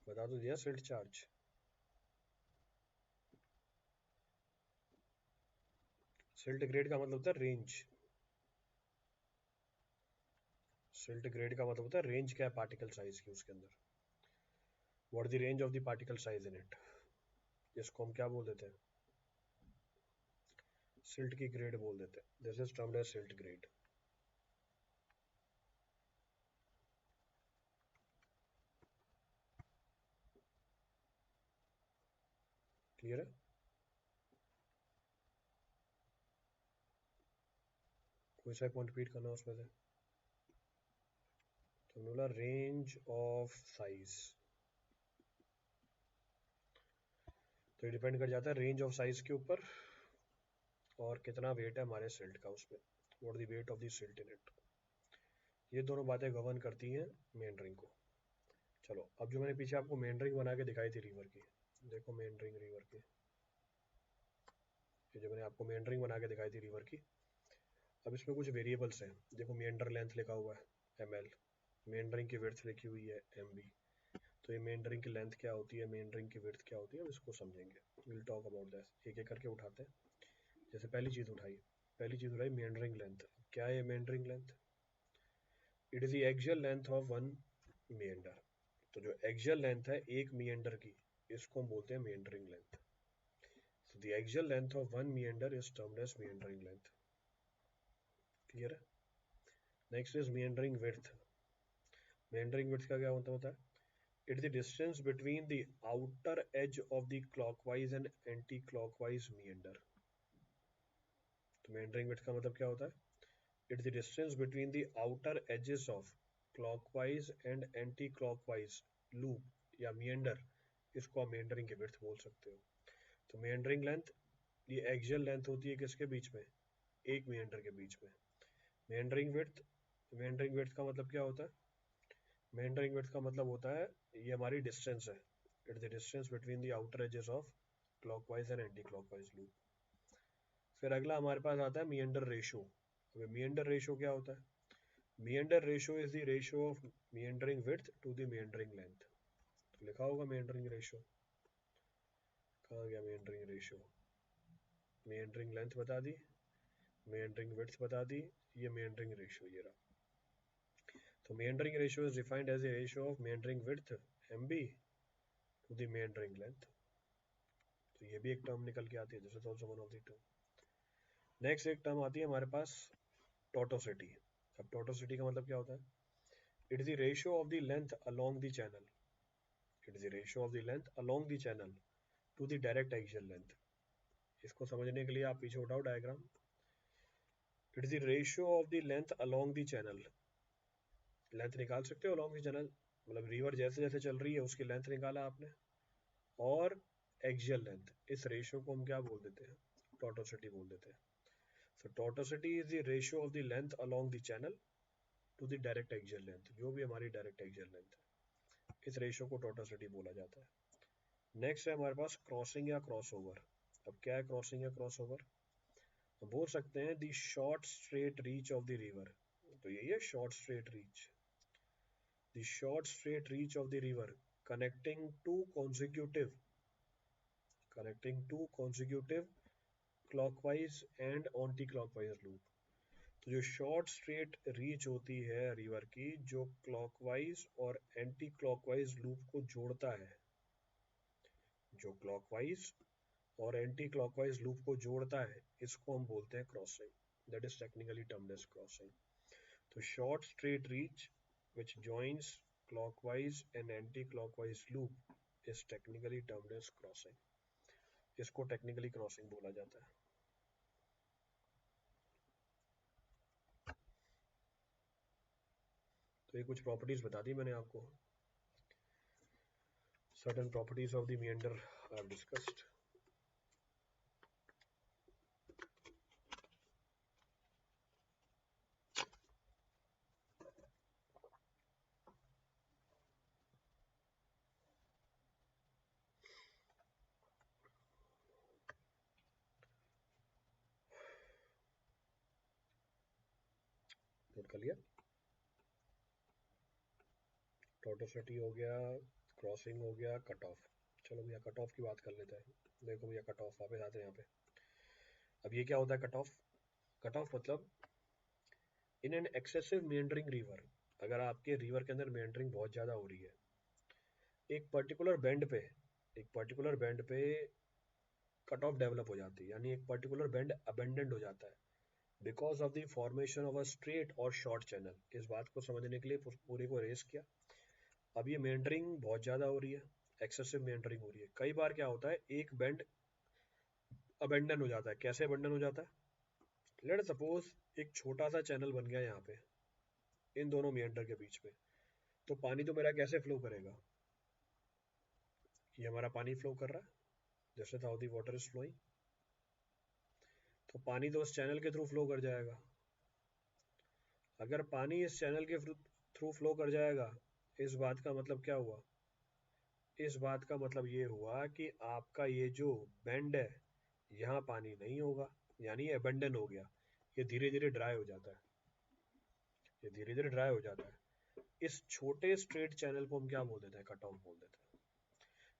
बता तो दिया सिल्ट चार्ज। सिल्ट ग्रेड का मतलब होता है रेंज। सिल्ट ग्रेड का मतलब होता है रेंज क्या है पार्टिकल साइज की उसके अंदर। What the range of the particle size in it, इसको हम क्या बोल देते हैं? सिल्ट की ग्रेड बोल देते हैं। This is termed as silt grade. Clear है? कोई सा पॉइंट रिपीट करना उसमें से? तो बोला रेंज ऑफ साइज, तो ये डिपेंड कर जाता है रेंज ऑफ साइज के ऊपर और कितना वेट है हमारे सिल्ट का उसमें। What the wait of the silt in it, ये दोनों बातें गवर्न करती हैं मेंडरिंग को। चलो अब जो मैंने पीछे आपको मेंडरिंग बना के दिखाई थी रिवर की, देखो मेंडरिंग रिवर की, ये जो मैंने आपको मेंडरिंग बना के दिखाई थी रिवर की। अब इसमें कुछ वेरिएबल्स हैं। देखो मेंडर लेंथ लिखा हुआ है ml, मेंडरिंग की विड्थ लिखी हुई है mb। तो ये मेंडरिंग की लेंथ क्या होती है, मेंडरिंग की विड्थ क्या होती है, हम इसको समझेंगे। विल टॉक अबाउट दिस, एक एक करके उठाते हैं। जैसे पहली चीज उठाई मेंडरिंग लेंथ। क्या है meandering length? It is the axial length of one meander. तो जो एक्सियल लेंथ है एक मेंडर की, इसको हम बोलते हैं meandering length. So the axial length of one meander is termed as meandering length. Clear है? Next is meandering width। meandering width का क्या मतलब होता है? It the distance between the outer edge of the clockwise and anti clockwise meander। तो meandering width का मतलब क्या होता है? It the distance between the outer edges of clockwise and anti clockwise loop या meander, इसको आप meandering की width बोल सकते हो। तो meandering लेंथ ये एक्सियल लेंथ होती है किसके बीच में? एक meander के बीच में। मेंडरिंग विड्थ, मेंडरिंग विड्थ का मतलब क्या होता है? मेंडरिंग विड्थ का मतलब होता है ये हमारी डिस्टेंस है। It the distance between the outer edges of clockwise and anti clockwise loop. फिर अगला हमारे पास आता है मिएंडर रेशो। अब मिएंडर रेशो क्या होता है? Meander ratio is the ratio of meandering width to the meandering length. तो लिखा होगा मिएंडरिंग रेशो, कहाँ गया मिएंडरिंग रेशो? मिएंडरिंग लेंथ बता दी, मिएंडरिंग विड्थ बता दी, ये मिएंडरिंग रेशो ये रहा। So meandering ratio is defined as a ratio of meandering width mb to the meandering length। तो ये भी एक टर्म निकल के आती है, this is also one of the term. Next एक टर्म आती है हमारे पास टोटोसिटी। अब टोटोसिटी का मतलब क्या होता है? It is the ratio of the length along the channel. It is the ratio of the length along the channel to the direct axial length. इसको समझने के लिए आप पीछे उठाओ diagram. It is the ratio of the length along the channel. Length निकाल सकते हो along the channel, मतलब रिवर जैसे जैसे चल रही है उसकी लेंथ निकाला आपने, और एक्सियल लेंथ, इस रेशियो को हम क्या बोल देते हैं, टॉटोसिटी बोल देते हैं. So tortuosity is the ratio of the length along the channel to the direct axial length, जो भी हमारी डायरेक्ट एक्सियल लेंथ है, इस रेशियो को टॉटोसिटी बोला जाता है. नेक्स्ट है हमारे पास क्रॉसिंग या क्रॉस ओवर. अब क्या है क्रॉसिंग या क्रॉस ओवर? हम बोल सकते हैं the short straight reach of the river. तो यही है short straight reach. The short straight reach of the river connecting two consecutive clockwise and anti-clockwise loop. तो जो शॉर्ट स्ट्रेट रीच होती है रिवर की, जो क्लॉकवाइज और एंटी क्लॉकवाइज लूप को जोड़ता है, जो क्लॉकवाइज और एंटी क्लॉकवाइज लूप को जोड़ता है, इसको हम बोलते हैं crossing. That is technically termed as crossing. तो short straight reach which joins clockwise and anti-clockwise loop is technically termed as crossing. इसको टेक्निकली क्रॉसिंग बोला जाता है. तो ये कुछ प्रॉपर्टीज बता दी मैंने आपको. Certain properties of the meander I have discussed. Note कर लिया. टोटोसिटी हो गया, क्रॉसिंग हो गया, कट ऑफ. चलो भैया कट ऑफ की बात कर लेते हैं. देखो भैया कट ऑफ वापस आते हैं यहाँ पे. अब ये क्या होता है कट ऑफ? कट ऑफ मतलब in an excessive meandering river, अगर आपके रिवर के अंदर मेंडरिंग बहुत ज़्यादा हो रही है, एक पर्टिकुलर बैंड पे कट ऑफ डेवलप हो जाती है, यानी एक पर्टिकुलर बैंड अबेंडेंट हो जाता है because of the formation of a straight और शॉर्ट चैनल. इस बात को समझने के लिए पूरे को रेस किया. अब ये मेंडरिंग बहुत ज़्यादा हो रही है, एक्सेसिव मेंडरिंग हो रही है. कई बार क्या होता है, एक बैंड अबेंडन हो जाता है. कैसे अबेंडन हो जाता है? लेट सपोज एक छोटा सा चैनल बन गया यहाँ पे इन दोनों मेंडर के बीच में. तो पानी तो मेरा कैसे फ्लो करेगा? ये हमारा पानी फ्लो कर रहा है, जैसे how the water is flowing. तो पानी तो उस चैनल के थ्रू फ्लो कर जाएगा. अगर पानी इस चैनल के थ्रू फ्लो कर जाएगा, इस बात का मतलब क्या हुआ? इस बात का मतलब ये हुआ कि आपका ये जो बेंड है, यहाँ पानी नहीं होगा, यानी ये अबेंडन हो गया. ये धीरे धीरे ड्राई हो जाता है, ये धीरे धीरे ड्राई हो जाता है. इस छोटे स्ट्रेट चैनल को हम क्या बोल देते हैं? कट ऑफ बोल देते हैं.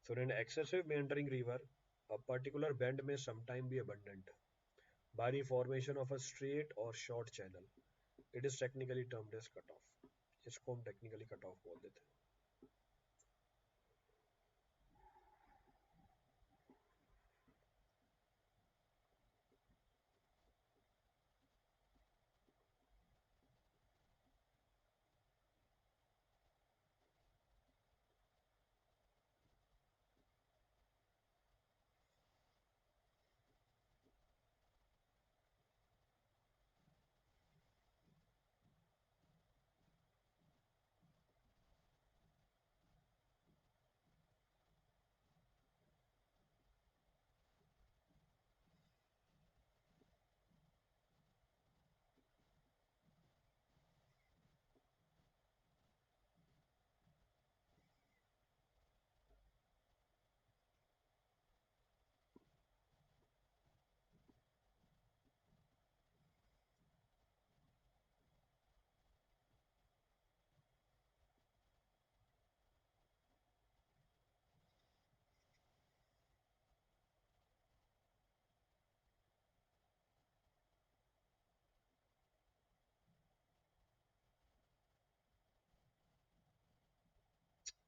So in excessive meandering river a particular bend may sometime be abundant by the formation of a straight or short channel. It is technically termed as cutoff. इसको हम technically cutoff बोल देते हैं.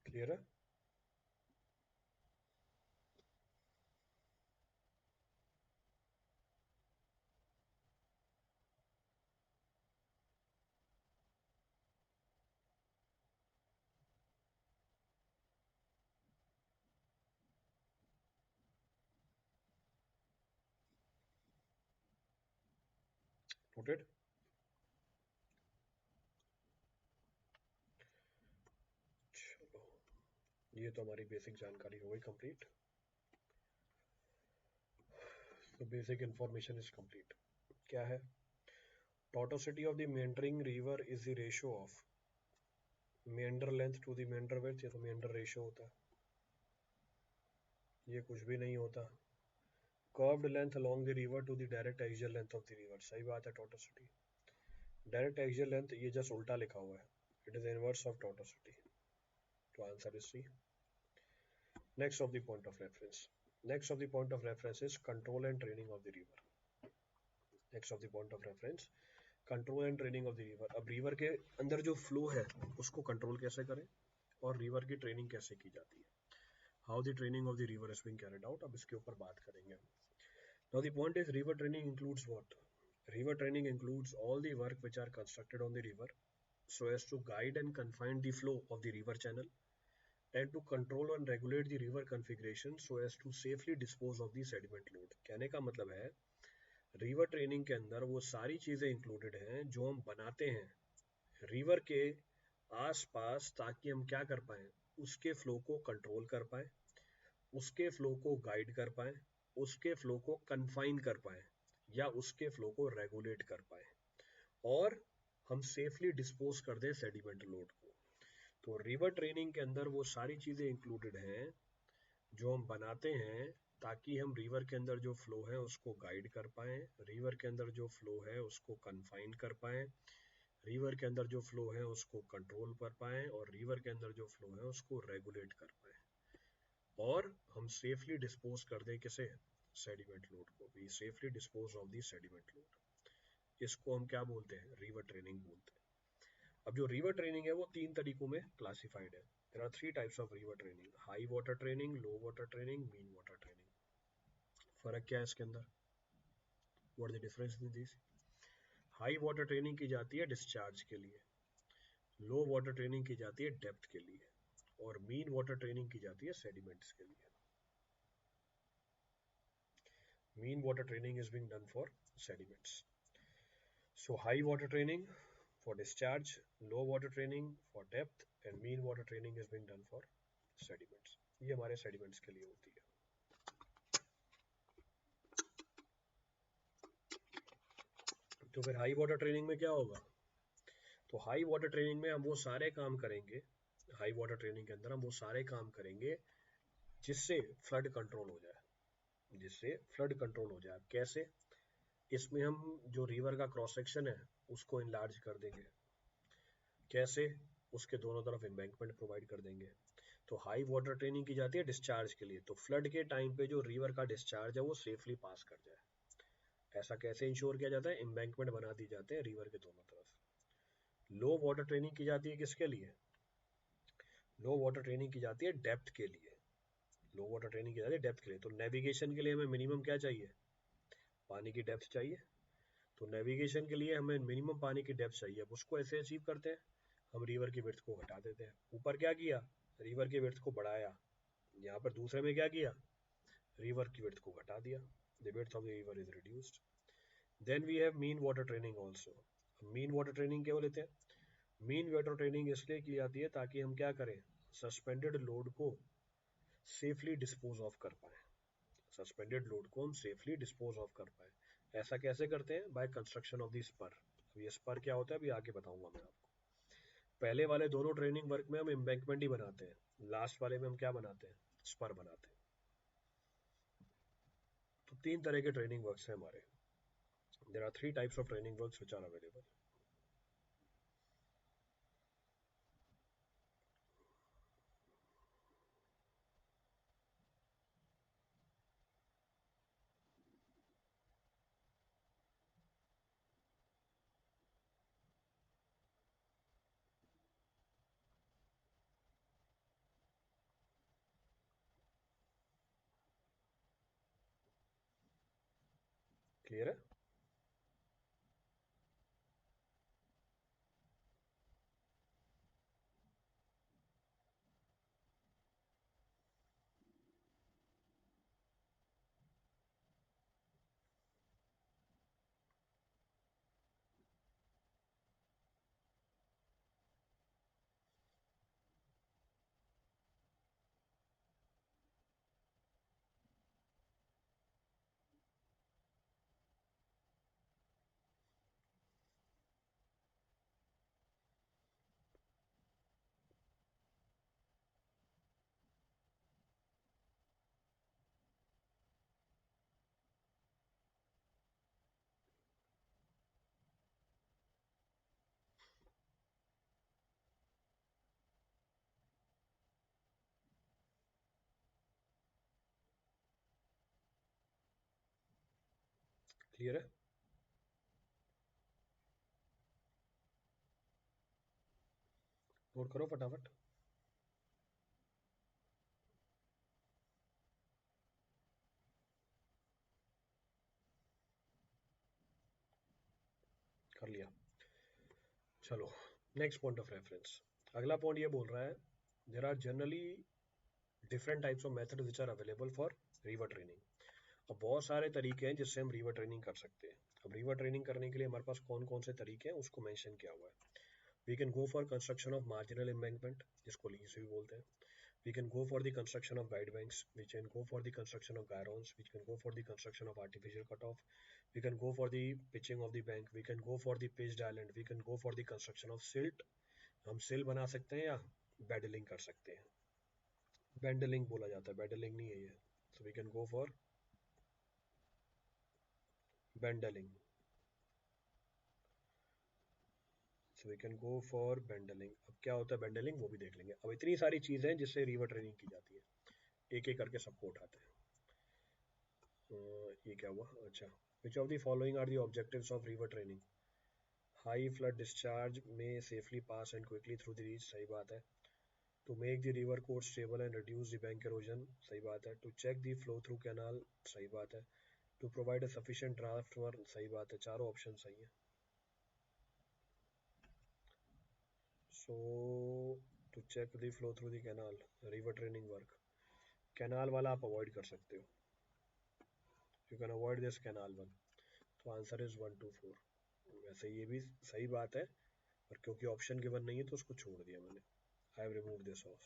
Clear है? Noted. चलो, ये तो हमारी बेसिक जानकारी हो गई कंप्लीट। तो बेसिक इंफॉर्मेशन इज कंप्लीट। क्या है? Tortuosity of the meandering river is the ratio of meander length to the meander width. ये तो मेंडर रेशियो होता है, ये कुछ भी नहीं होता। Curved length along the river to the direct axial length of the river. सही बात है, टॉटोसिटी डायरेक्ट एक्सियल लेंथ, ये जस्ट उल्टा लिखा हुआ है, it is inverse of tortuosity. तो answer is C. Next of the point of reference, next of the point of reference is control and training of the river. Next of the point of reference, control and training of the river. अब river के अंदर जो flow है उसको control कैसे करें और river की ट्रेनिंग कैसे की जाती है, how the training of the river is being carried out. अब इसके ऊपर बात करेंगे हम। Now the point is river training includes what? River training includes all the work which are constructed on the river so as to guide and confine the flow of the river channel and to control and regulate the river configuration so as to safely dispose of the sediment load। कहने का मतलब है river training के अंदर वो सारी चीजें included हैं जो हम बनाते हैं रिवर के आसपास, ताकि हम क्या कर पाए, उसके फ्लो को कंट्रोल कर पाए, उसके फ्लो को गाइड कर पाए, उसके फ्लो को कन्फाइन कर पाए या उसके फ्लो को रेगुलेट कर पाए, और हम सेफली डिस्पोज कर दें सेडिमेंट लोड को। तो रिवर ट्रेनिंग के अंदर वो सारी चीजें इंक्लूडेड हैं जो हम बनाते हैं ताकि हम रिवर के अंदर जो फ्लो है उसको गाइड कर पाए, रिवर के अंदर जो फ्लो है उसको कन्फाइन कर पाए, रिवर के अंदर जो फ्लो है उसको कंट्रोल कर पाए, और रिवर के अंदर जो फ्लो है उसको रेगुलेट कर पाए, और हम सेफली डिस्पोज कर दें किसे, सेडिमेंट लोड को। We safely dispose of the sediment load. इसको हम क्या बोलते हैं, रिवर ट्रेनिंग बोलते हैं। अब जो रिवर ट्रेनिंग है वो तीन तरीकों में क्लासिफाइड है। There are three types of river training, high water training, low water training, mean water training. फर्क क्या है इसके अंदर, what the difference in this? High water training की जाती है डिस्चार्ज के लिए, लो वाटर ट्रेनिंग की जाती है डेप्थ के लिए, और मीन वाटर ट्रेनिंग की जाती है सेडिमेंट्स के लिए। Mean water training is being done for sediments. So high water training for discharge, low water training for depth, and mean water training is being done for sediments. ये हमारे sediments के लिए होती है। तो फिर हाई वाटर ट्रेनिंग में क्या होगा? तो हाई वाटर ट्रेनिंग में हम वो सारे काम करेंगे, हाई वाटर ट्रेनिंग के अंदर हम वो सारे काम करेंगे जिससे फ्लड कंट्रोल हो जाए, जिससे फ्लड कंट्रोल हो जाए। कैसे? इसमें हम जो रिवर का क्रॉस सेक्शन है उसको इनलार्ज कर देंगे। कैसे? उसके दोनों तरफ एम्बैंकमेंट प्रोवाइड कर देंगे। तो हाई वाटर ट्रेनिंग की जाती है डिस्चार्ज के लिए, तो फ्लड के टाइम पे जो रिवर का डिस्चार्ज है वो सेफली पास कर जाए। ऐसा कैसे इंश्योर किया जाता है? एम्बैंकमेंट बना दी जाते हैं रिवर के दोनों तरफ। लो वाटर ट्रेनिंग की जाती है किसके लिए? लो वाटर ट्रेनिंग की जाती है डेप्थ के लिए। लो वाटर ट्रेनिंग की जाती है डेप्थ के लिए। तो नेविगेशन के लिए हमें मिनिमम क्या चाहिए? पानी की डेप्थ चाहिए। तो नेविगेशन के लिए हमें मिनिमम पानी की डेप्थ चाहिए। अब उसको ऐसे अचीव करते हैं, हम रिवर की विड्थ को घटा देते हैं। ऊपर क्या किया? रिवर की विड्थ को बढ़ाया। यहाँ पर दूसरे में क्या किया? रिवर की विड्थ को घटा दिया। The width of the river is reduced. Then we have mean water training also. Mean water training क्यों लेते हैं? मीन वाटर ट्रेनिंग इसलिए की जाती है ताकि हम क्या करें, सस्पेंडेड लोड को सेफली डिस्पोज ऑफ कर पाए। सस्पेंडेड लोड को हम सेफली डिस्पोज ऑफ कर पाए। ऐसा कैसे करते हैं? By construction of the spur. अब ये स्पर क्या होता है अभी आगे बताऊंगा मैं आपको। पहले वाले दोनों ट्रेनिंग वर्क में हम एम्बैंकमेंट ही बनाते हैं, लास्ट वाले में हम क्या बनाते हैं? स्पर बनाते हैं। तो तीन तरह के ट्रेनिंग वर्क्स हैं हमारे। There are three types of training works which are available. Clear है? क्लियर है? नोट करो फटाफट। कर लिया? चलो, नेक्स्ट पॉइंट ऑफ रेफरेंस। अगला पॉइंट ये बोल रहा है, there are generally different types of method which are available for river training. अब बहुत सारे तरीके हैं जिससे हम रिवर ट्रेनिंग कर सकते हैं। अब रिवर ट्रेनिंग करने के लिए हमारे पास कौन कौन से तरीके हैं उसको मेंशन किया हुआ है। We can go for construction of marginal embankment, जिसको लीज भी बोलते हैं। We can go for the construction of guide banks. We can go for the construction of gyrons. We can go for the construction of artificial cutoff. We can go for the pitching of the bank. We can go for the pitched island. We can go for the construction of silt. हम सिल बना सकते हैं या बेडलिंग कर सकते हैं। बेंडलिंग बोला जाता है, बेडलिंग नहीं है ये। So we can go for bandalling. So we can go for bandalling. अब क्या होता है बेंडलिंग वो भी देख लेंगे। अब इतनी सारी चीजें हैं जिससे रिवर ट्रेनिंग की जाती है, एक एक करके सबको उठाते हैं। ये क्या हुआ? अच्छा, which of the following are the objectives of river training? High flood discharge में safely pass and quickly through the reach, सही बात है। To make the river course stable and reduce the bank erosion, सही बात है। To check the flow through canal, सही बात है। To provide a sufficient draft work, सही बात है। चारों ऑप्शन सही है। So to check the flow through the canal, river training work, canal वाला आप अवॉइड कर सकते हो। You can avoid this canal one. तो आंसर इज 1 2 4। वैसे ये भी सही बात है, पर क्योंकि ऑप्शन गिवन नहीं है तो उसको छोड़ दिया मैंने। I have remove this of.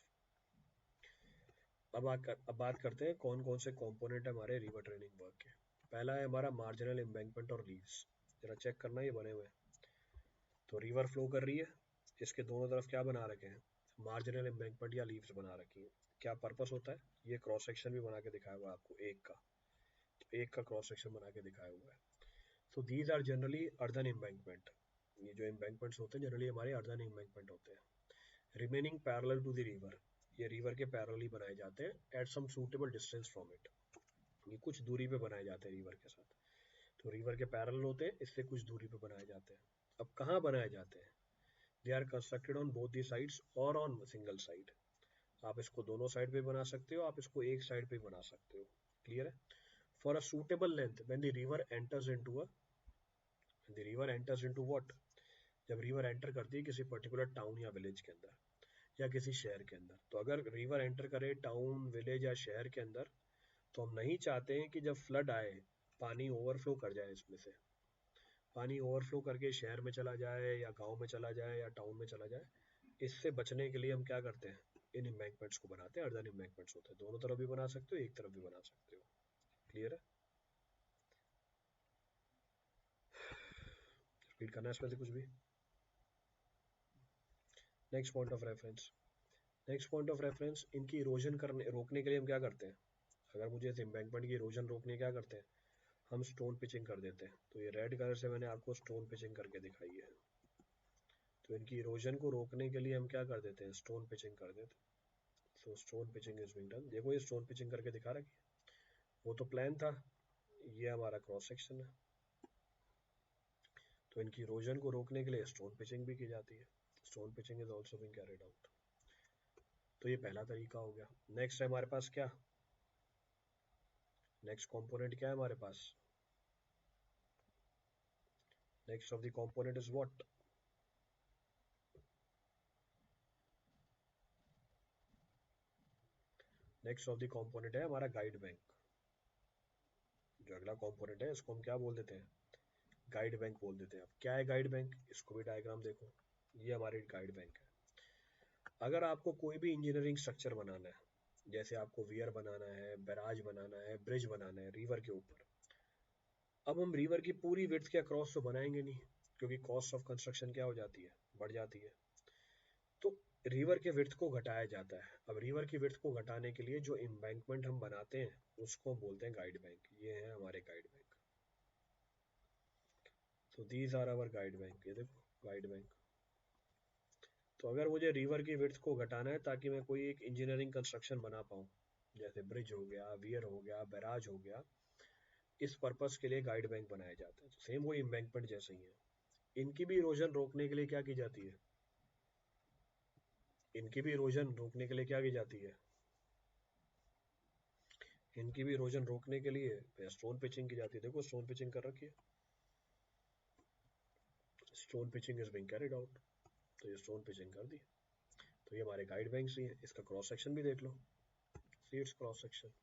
अब बात करते हैं कौन कौन से कंपोनेंट है हमारे रिवर ट्रेनिंग वर्क के। पहला है हमारा मार्जिनल एम्बैंकमेंट और लीव्स। जरा चेक करना, ये बने हुए हैं। तो रिवर फ्लो कर रही है, इसके दोनों तरफ क्या बना रखे हैं? मार्जिनल एम्बैंकमेंट या लीव्स बना रखी है। क्या पर्पस होता है? ये क्रॉस सेक्शन भी बना के दिखाया हुआ है आपको एक का, तो एक का क्रॉस सेक्शन बना के दिखाया हुआ है। So these are generally earthen embankment. ये जो एम्बैंकमेंट्स होते हैं जनरली हमारे अर्दन एम्बैंकमेंट होते हैं। Remaining parallel to the river, ये रिवर के पैरेलल ही बनाए जाते हैं at some suitable distance from it. ये कुछ दूरी पे बनाए जाते हैं रिवर के साथ। तो रिवर के पैरेलल होते हैं, इससे कुछ दूरी पे बनाए जाते हैं। अब कहाँ बनाए जाते हैं? They are constructed on both the sides और ऑन सिंगल साइड। आप इसको दोनों साइड पे बना सकते हो, आप इसको एक साइड पे बना सकते हो। क्लियर है? For a suitable length when the river enters into a, the river enters into what, जब रिवर एंटर करती है किसी पर्टिकुलर टाउन या विलेज के अंदर या किसी शहर के अंदर, तो अगर रिवर एंटर करे टाउन विलेज या शहर के अंदर, तो हम नहीं चाहते हैं कि जब फ्लड आए पानी ओवरफ्लो कर जाए, इसमें से पानी ओवरफ्लो करके शहर में चला जाए या गांव में चला जाए या टाउन में चला जाए। इससे बचने के लिए हम क्या करते हैं? इन एम्बैंकमेंट्स को बनाते हैं। अर्धन एम्बैंकमेंट्स होते हैं, दोनों तरफ भी बना सकते हो, एक तरफ भी बना सकते हो। क्लियर है? रिपीट करना है इसमें से कुछ भी? Next point of reference. Next point of reference, इनकी इरोजन करने रोकने के लिए हम क्या करते हैं? अगर मुझे इस एम्बैंकमेंट की इरोजन रोकने क्या करते हैं? हम स्टोन पिचिंग कर देते हैं। तो ये रेड कलर से मैंने आपको स्टोन पिचिंग करके दिखाई है। तो इनकी इरोजन को रोकने के लिए हम क्या कर देते हैं? स्टोन पिचिंग कर देते हैं। सो stone pitching is being done. देखो ये स्टोन पिचिंग करके दिखा रखी है, वो तो प्लान था, ये हमारा क्रॉस सेक्शन है। तो इनकी इरोजन को रोकने के लिए स्टोन पिचिंग भी की जाती है। Stone pitching is also being carried out. तो ये पहला तरीका हो गया। नेक्स्ट है हमारे पास क्या? नेक्स्ट कंपोनेंट क्या है हमारे पास? Next of the component is what? Next of the component है हमारा गाइड बैंक। जो अगला कंपोनेंट है इसको हम क्या बोल देते हैं? गाइड बैंक बोल देते हैं। अब क्या है गाइड बैंक? इसको भी डायग्राम देखो, ये हमारी गाइड बैंक है। अगर आपको कोई भी इंजीनियरिंग स्ट्रक्चर बनाना है, जैसे आपको वियर बनाना है, बैराज बनाना है, ब्रिज बनाना है रिवर के ऊपर, अब हम रिवर की पूरी विड्थ के अक्रॉस तो बनाएंगे नहीं, क्योंकि कॉस्ट ऑफ कंस्ट्रक्शन क्या हो जाती है? बढ़ जाती है। तो रिवर के विड्थ को घटाया जाता है। अब रिवर की विड्थ को घटाने के लिए जो एम्बैंकमेंट हम बनाते हैं उसको हम बोलते हैं गाइड बैंक। ये है हमारे गाइड बैंक। तो these are our guide bank. ये देखो गाइड बैंक। तो अगर मुझे रिवर की विड्थ को घटाना है ताकि मैं कोई एक इंजीनियरिंग कंस्ट्रक्शन बना पाऊँ, जैसे ब्रिज हो गया, वियर हो गया, बैराज हो गया, इस पर्पस के लिए गाइड बैंक बनाए जाते हैं। तो सेम वो एम्बैंकमेंट जैसे ही है। इनकी भी इरोजन रोकने के लिए क्या की जाती है? इनकी भी इरोजन रोकने के लिए क्या की जाती है? इनकी भी इरोजन रोकने के लिए स्टोन पिचिंग की जाती है। देखो स्टोन पिचिंग कर रखी है, stone pitching is being carried out. तो ये स्टोन पिचिंग कर दी। तो ये हमारे गाइड बैंक्स ही हैं। इसका क्रॉस सेक्शन भी देख लो, सी इट्स क्रॉस सेक्शन।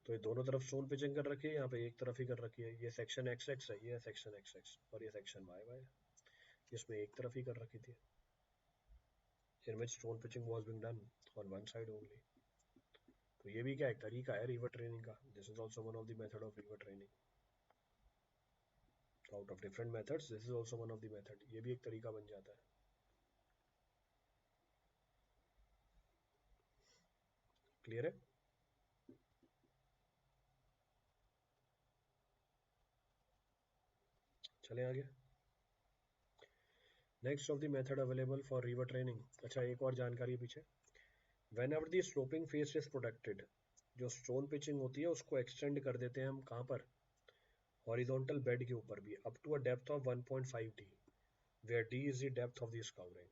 तो ये दोनों तरफ स्टोन पिचिंग कर रखी है, यहाँ पे एक तरफ ही कर रखी है। ये सेक्शन एक्स एक्स है, ये सेक्शन एक्स एक्स, और ये सेक्शन वाई वाई है, इसमें एक तरफ ही कर रखी थी। In which stone pitching was being done on one side only. तो ये भी क्या एक तरीका है रिवर ट्रेनिंग का। This is also one of the method of river training. Out of different methods this is also one of the method. ये भी एक तरीका बन जाता है। क्लियर है? चले आगे। Next of the method available for river training. अच्छा एक और जानकारी पीछे। When ever the sloping face is protected, जो स्टोन पिचिंग होती है उसको एक्सटेंड कर देते हैं हम कहाँ पर? हॉरिजॉन्टल बेड के ऊपर भी, up to a depth of 1.5 D, where D is the depth of the scouring.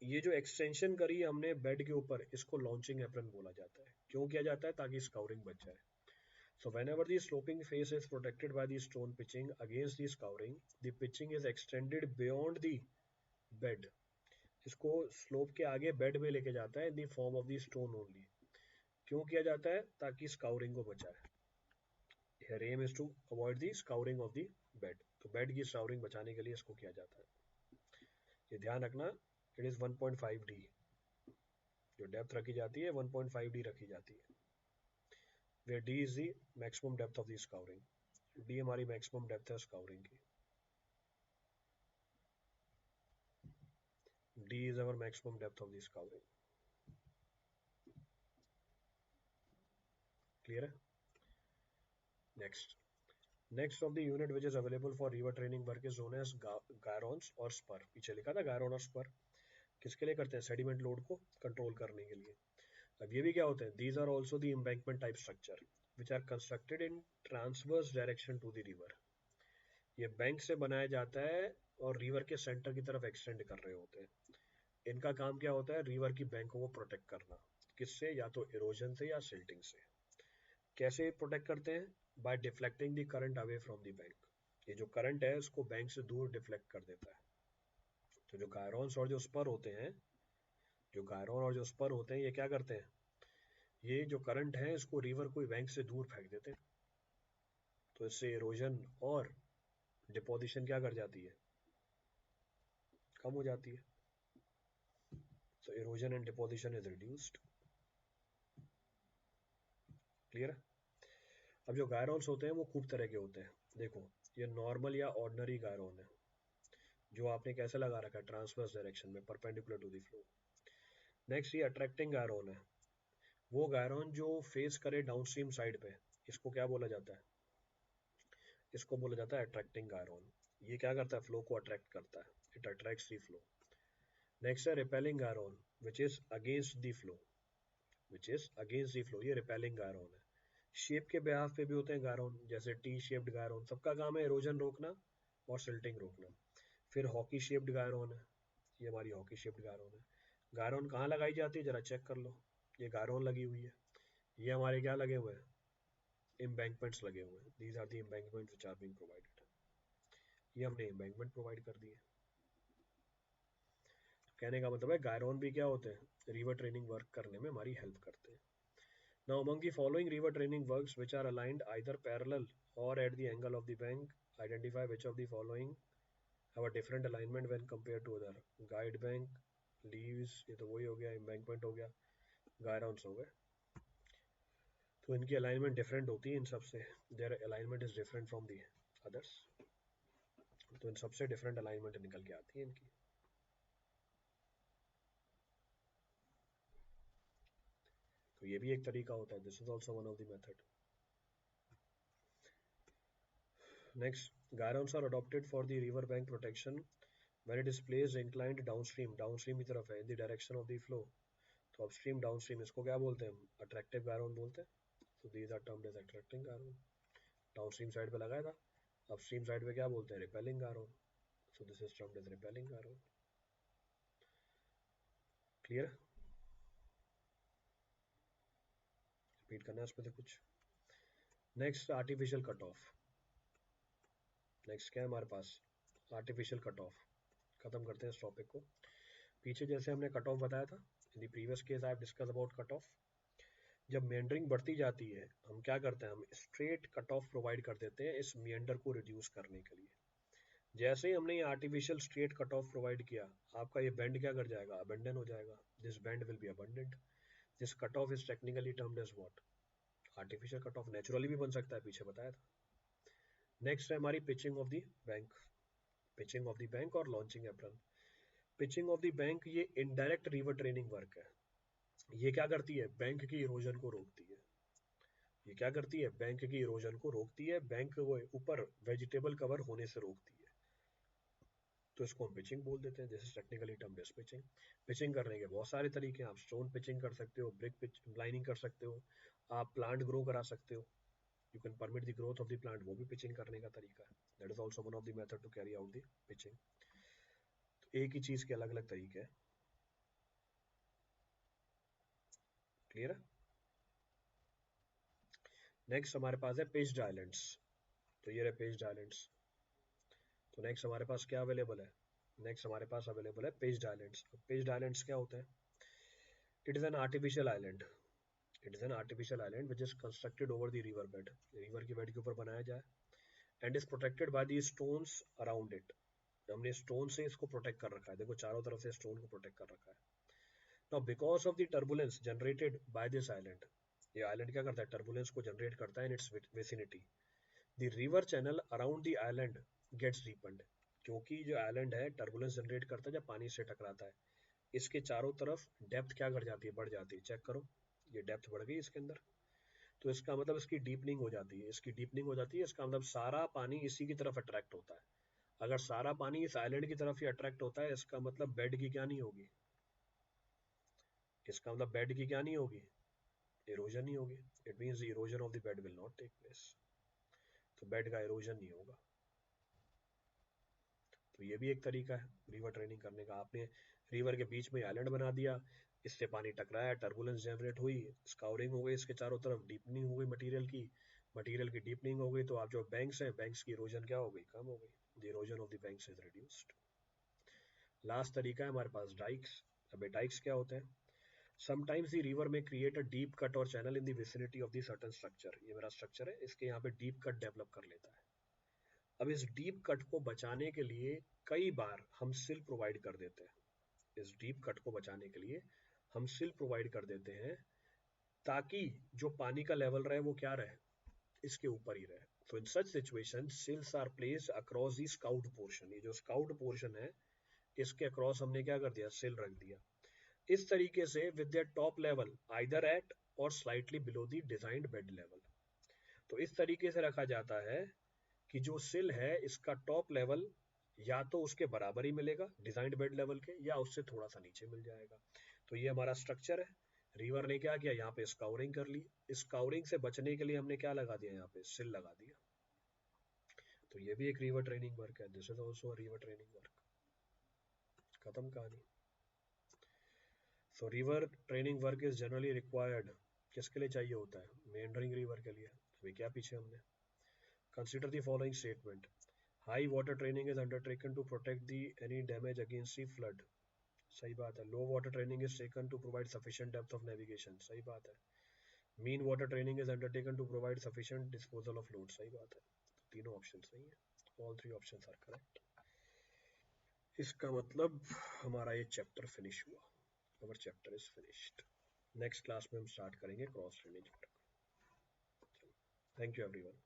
ये जो एक्सटेंशन करी है हमने बेड के ऊपर, इसको लॉन्चिंग एप्रन बोला जाता है। क्यों किया जाता है? ताकि स्काउरिंग बच जाए। So whenever the sloping face is protected by the stone pitching against the scouring, the pitching is extended beyond the bed. इसको स्लोप के आगे बेड में लेके जाता है in the form of the stone only. क्यों किया जाता है? ताकि स्काउरिंग को बचाए। Here aim is to avoid the scouring of the bed. तो बेड की स्काउरिंग बचाने के लिए इसको किया जाता है। ये ध्यान रखना, इट इज 1.5 डी। जो डेप्थ रखी जाती है 1.5 डी रखी जाती है, where d is the maximum depth of the scouring. d हमारी मैक्सिमम डेप्थ है स्काउरिंग की। d is our maximum depth of the scouring. Clear है? Next of the unit which is available for river training work is known as gyrones और spur. पीछे लिखा था gyron और spur किसके लिए करते हैं? सेडिमेंट लोड को कंट्रोल करने के लिए। अब ये भी क्या होते हैं? These are also the embankment type structure which are constructed in transverse direction to the river. ये बैंक से बनाया जाता है और रिवर के सेंटर की तरफ एक्सटेंड कर रहे होते हैं। इनका काम क्या होता है? रिवर की बैंकों को प्रोटेक्ट करना। किससे? या तो इरोजन से या सिल्टिंग से। कैसे प्रोटेक्ट करते हैं? By deflecting the current away from the bank. ये जो करंट है उसको बैंक से दूर डिफ्लेक्ट कर देता है। तो जो गायरॉन्स और जो स्पर होते हैं, जो गायरॉन और जो स्पर होते हैं, ये क्या करते हैं? ये जो करंट है इसको रिवर को बैंक से दूर फेंक देते हैं। तो इससे इरोजन और डिपोजिशन क्या कर जाती है? कम हो जाती है। So erosion and deposition is reduced. Clear है? अब जो गायरॉन्स होते हैं वो खूब तरह के होते हैं। देखो ये नॉर्मल या ऑर्डिनरी गायरॉन है, जो आपने कैसे लगा रखा है? ट्रांसवर्स डायरेक्शन में, perpendicular to the flow. Next ये अट्रैक्टिंग गायरॉन है। वो गायरॉन जो फेस करे डाउनस्ट्रीम साइड पे, इसको क्या बोला जाता है? इसको बोला जाता है अट्रैक्टिंग गायरॉन। ये क्या करता है? फ्लो को अट्रैक्ट करता है। It attracts the flow. Next है repelling groyne which is against the flow, which is against the flow. ये रिपेलिंग गायरॉन है। शेप के बिहाफ पे भी होते हैं गायरॉन, जैसे टी शेप्ड गायरॉन। सबका काम है इरोजन रोकना और सिल्टिंग रोकना। फिर हॉकी शेप्ड गायरॉन है, ये हमारी हॉकी शेप्ड गायरॉन है। गायरॉन कहाँ लगाई जाती है? जरा चेक कर लो। ये गायरॉन लगी हुई है, ये हमारे क्या लगे हुए हैं? एम्बैंकमेंट्स लगे हुए हैं। These are the embankments which are being provided. ये हमने एम्बैंकमेंट प्रोवाइड कर दिए। कहने का मतलब है गायरॉन भी क्या होते हैं? रिवर ट्रेनिंग वर्क करने में हमारी हेल्प करते हैं। Now among the following river training works which are aligned either parallel or at the angle of the bank, identify which of the following have a different alignment when compared to other. Guide bank, leaves, ये तो वही हो गया, embankment हो गया, gyrones हो गए। तो इनकी अलाइनमेंट डिफरेंट होती है इन सबसे। Their alignment is different from the others. तो इन सबसे डिफरेंट अलाइनमेंट निकल के आती है इनकी। तो ये भी एक तरीका होता है। This is also one of the method. Next, gyrones are adopted for the river bank protection when it is placed inclined downstream, downstream की तरफ है, in the direction of the flow। तो अपस्ट्रीम डाउनस्ट्रीम इसको क्या बोलते हैं हम? Attractive गायरॉन बोलते हैं। So these are termed as attracting carbon. Downstream side पे लगाया था, अपस्ट्रीम साइड पे क्या बोलते हैं, repelling carbon. So this is termed as repelling carbon. Clear? Repeat करना है इसमें से कुछ. Next artificial cut off. Next क्या है हमारे पास, आर्टिफिशियल कट ऑफ. खत्म करते हैं इस टॉपिक को. पीछे जैसे हमने कट ऑफ बताया था, in the previous case I have discuss about cut off. जब मेंडरिंग बढ़ती जाती है हम क्या करते हैं, हम स्ट्रेट कट ऑफ प्रोवाइड कर देते हैं इस मेंडर को रिड्यूस करने के लिए. जैसे ही हमने ये artificial straight cut off provide किया, आपका ये बेंड क्या कर जाएगा, अबंडन हो जाएगा. This bend will be abundant. This cut off is technically termed as what, artificial cut off. Naturally भी बन सकता है, पीछे बताया था. नेक्स्ट है हमारी pitching of the bank. Pitching of the bank और launching apron. Pitching of the bank ये इनडायरेक्ट रिवर ट्रेनिंग वर्क है. ये क्या करती है, बैंक की इरोजन को रोकती है. ये क्या करती है, बैंक की इरोजन को रोकती है, बैंक को ऊपर वेजिटेबल कवर होने से रोकती है. तो इसको हम पिचिंग बोल देते हैं. This is technically termed as pitching. Pitching करने के बहुत सारे तरीके हैं. आप स्टोन पिचिंग कर सकते हो, ब्रिक पिच लाइनिंग कर सकते हो, आप प्लांट ग्रो करा सकते हो. You can permit the growth of the plant, वो भी पिचिंग करने का तरीका है. That is also one of the method to carry out the pitching. तो एक ही चीज के अलग अलग तरीके हैं. क्लियर है? नेक्स्ट हमारे पास है पेज्ड आइलैंड्स. तो ये रहे पेज्ड आइलैंड्स. तो नेक्स्ट हमारे पास क्या अवेलेबल है, नेक्स्ट हमारे पास अवेलेबल है पेज्ड आइलैंड्स. पेज्ड आइलैंड्स क्या होते हैं, it is an artificial island. It is an artificial island which is constructed over the river bed. River की बेड के ऊपर बनाया जाए and is protected by the stones around it. हमने स्टोन से इसको प्रोटेक्ट कर रखा है. देखो चारों तरफ से स्टोन को प्रोटेक्ट कर रखा है. Now because of the turbulence generated by this island, ये आइलैंड क्या करता है, टर्बुलेंस को जनरेट करता है in its vicinity. The river channel around the island gets deepened. क्योंकि जो आइलैंड है टर्बुलेंस जनरेट करता है जब पानी से टकराता है, इसके चारों तरफ डेप्थ क्या कर जाती है, बढ़ जाती है. चेक करो, ये डेप्थ बढ़ गई इसके अंदर. तो इसका मतलब इसकी डीपनिंग हो जाती है. इसकी डीपनिंग हो जाती है, इसका मतलब सारा पानी इसी की तरफ अट्रैक्ट होता है. अगर सारा पानी इस आइलैंड की तरफ ही अट्रैक्ट होता है, इसका मतलब बेड की क्या नहीं होगी, इसका मतलब बेड की क्या नहीं होगी, इरोजन नहीं होगी. It means the erosion of the bed will not take place. तो बेड का इरोजन नहीं होगा. तो ये भी एक तरीका है रिवर ट्रेनिंग करने का. आपने रिवर के बीच में आइलैंड बना दिया, इससे पानी टकराया, टर्बुलेंस जनरेट हुई, स्काउरिंग हो गई इसके चारों तरफ, डीपनिंग हो गई मटेरियल की. मटेरियल की डीपनिंग हो गई तो आप जो बैंक्स हैं, बैंक्स की इरोजन क्या हो गई, कम हो गई. The erosion of the banks is reduced. Last तरीका है हमारे पास डाइक्स. अब डाइक्स क्या होते हैं, समटाइम्स द रिवर में क्रिएट अ डीप कट और channel in the vicinity of the certain structure. ये मेरा स्ट्रक्चर है, इसके यहाँ पे डीप कट डेवलप कर लेता है. अब इस डीप कट को बचाने के लिए कई बार हम सिल प्रोवाइड कर देते हैं. इस डीप कट को बचाने के लिए हम सिल प्रोवाइड कर देते हैं, ताकि जो पानी का लेवल रहे वो क्या रहे, इसके ऊपर ही रहे. तो in such situation sills are placed across the scour portion. ये जो स्काउट पोर्शन है, इसके अक्रॉस हमने क्या कर दिया, सिल रख दिया. इस तरीके से with their top level either at or slightly below the designed bed level. तो इस तरीके से रखा जाता है कि जो सिल है इसका टॉप लेवल या तो उसके बराबर ही मिलेगा डिजाइंड बेड लेवल के, या उससे थोड़ा सा नीचे मिल जाएगा. तो ये हमारा स्ट्रक्चर है. रिवर ने क्या किया, यहाँ पे स्काउरिंग कर ली. स्काउरिंग से बचने के लिए हमने क्या लगा दिया, यहाँ पे सिल लगा दिया. तो ये भी एक रिवर ट्रेनिंग वर्क है. This is also river training work. खत्म कहानी. सो river training work is generally required. किसके लिए चाहिए होता है, मेंडरिंग रिवर के लिए. अभी क्या पीछे हमने, consider the following statement. High water training is undertaken to protect the any damage against the flood. सही बात है. Low water training is taken to provide sufficient depth of navigation. सही बात है. Mean water training is undertaken to provide sufficient disposal of load. सही बात है. तो तीनों ऑप्शन सही है. All three options are correct. इसका मतलब हमारा ये चैप्टर फिनिश हुआ. our chapter is finished. Next class में हम स्टार्ट करेंगे cross drainage work. Thank you everyone.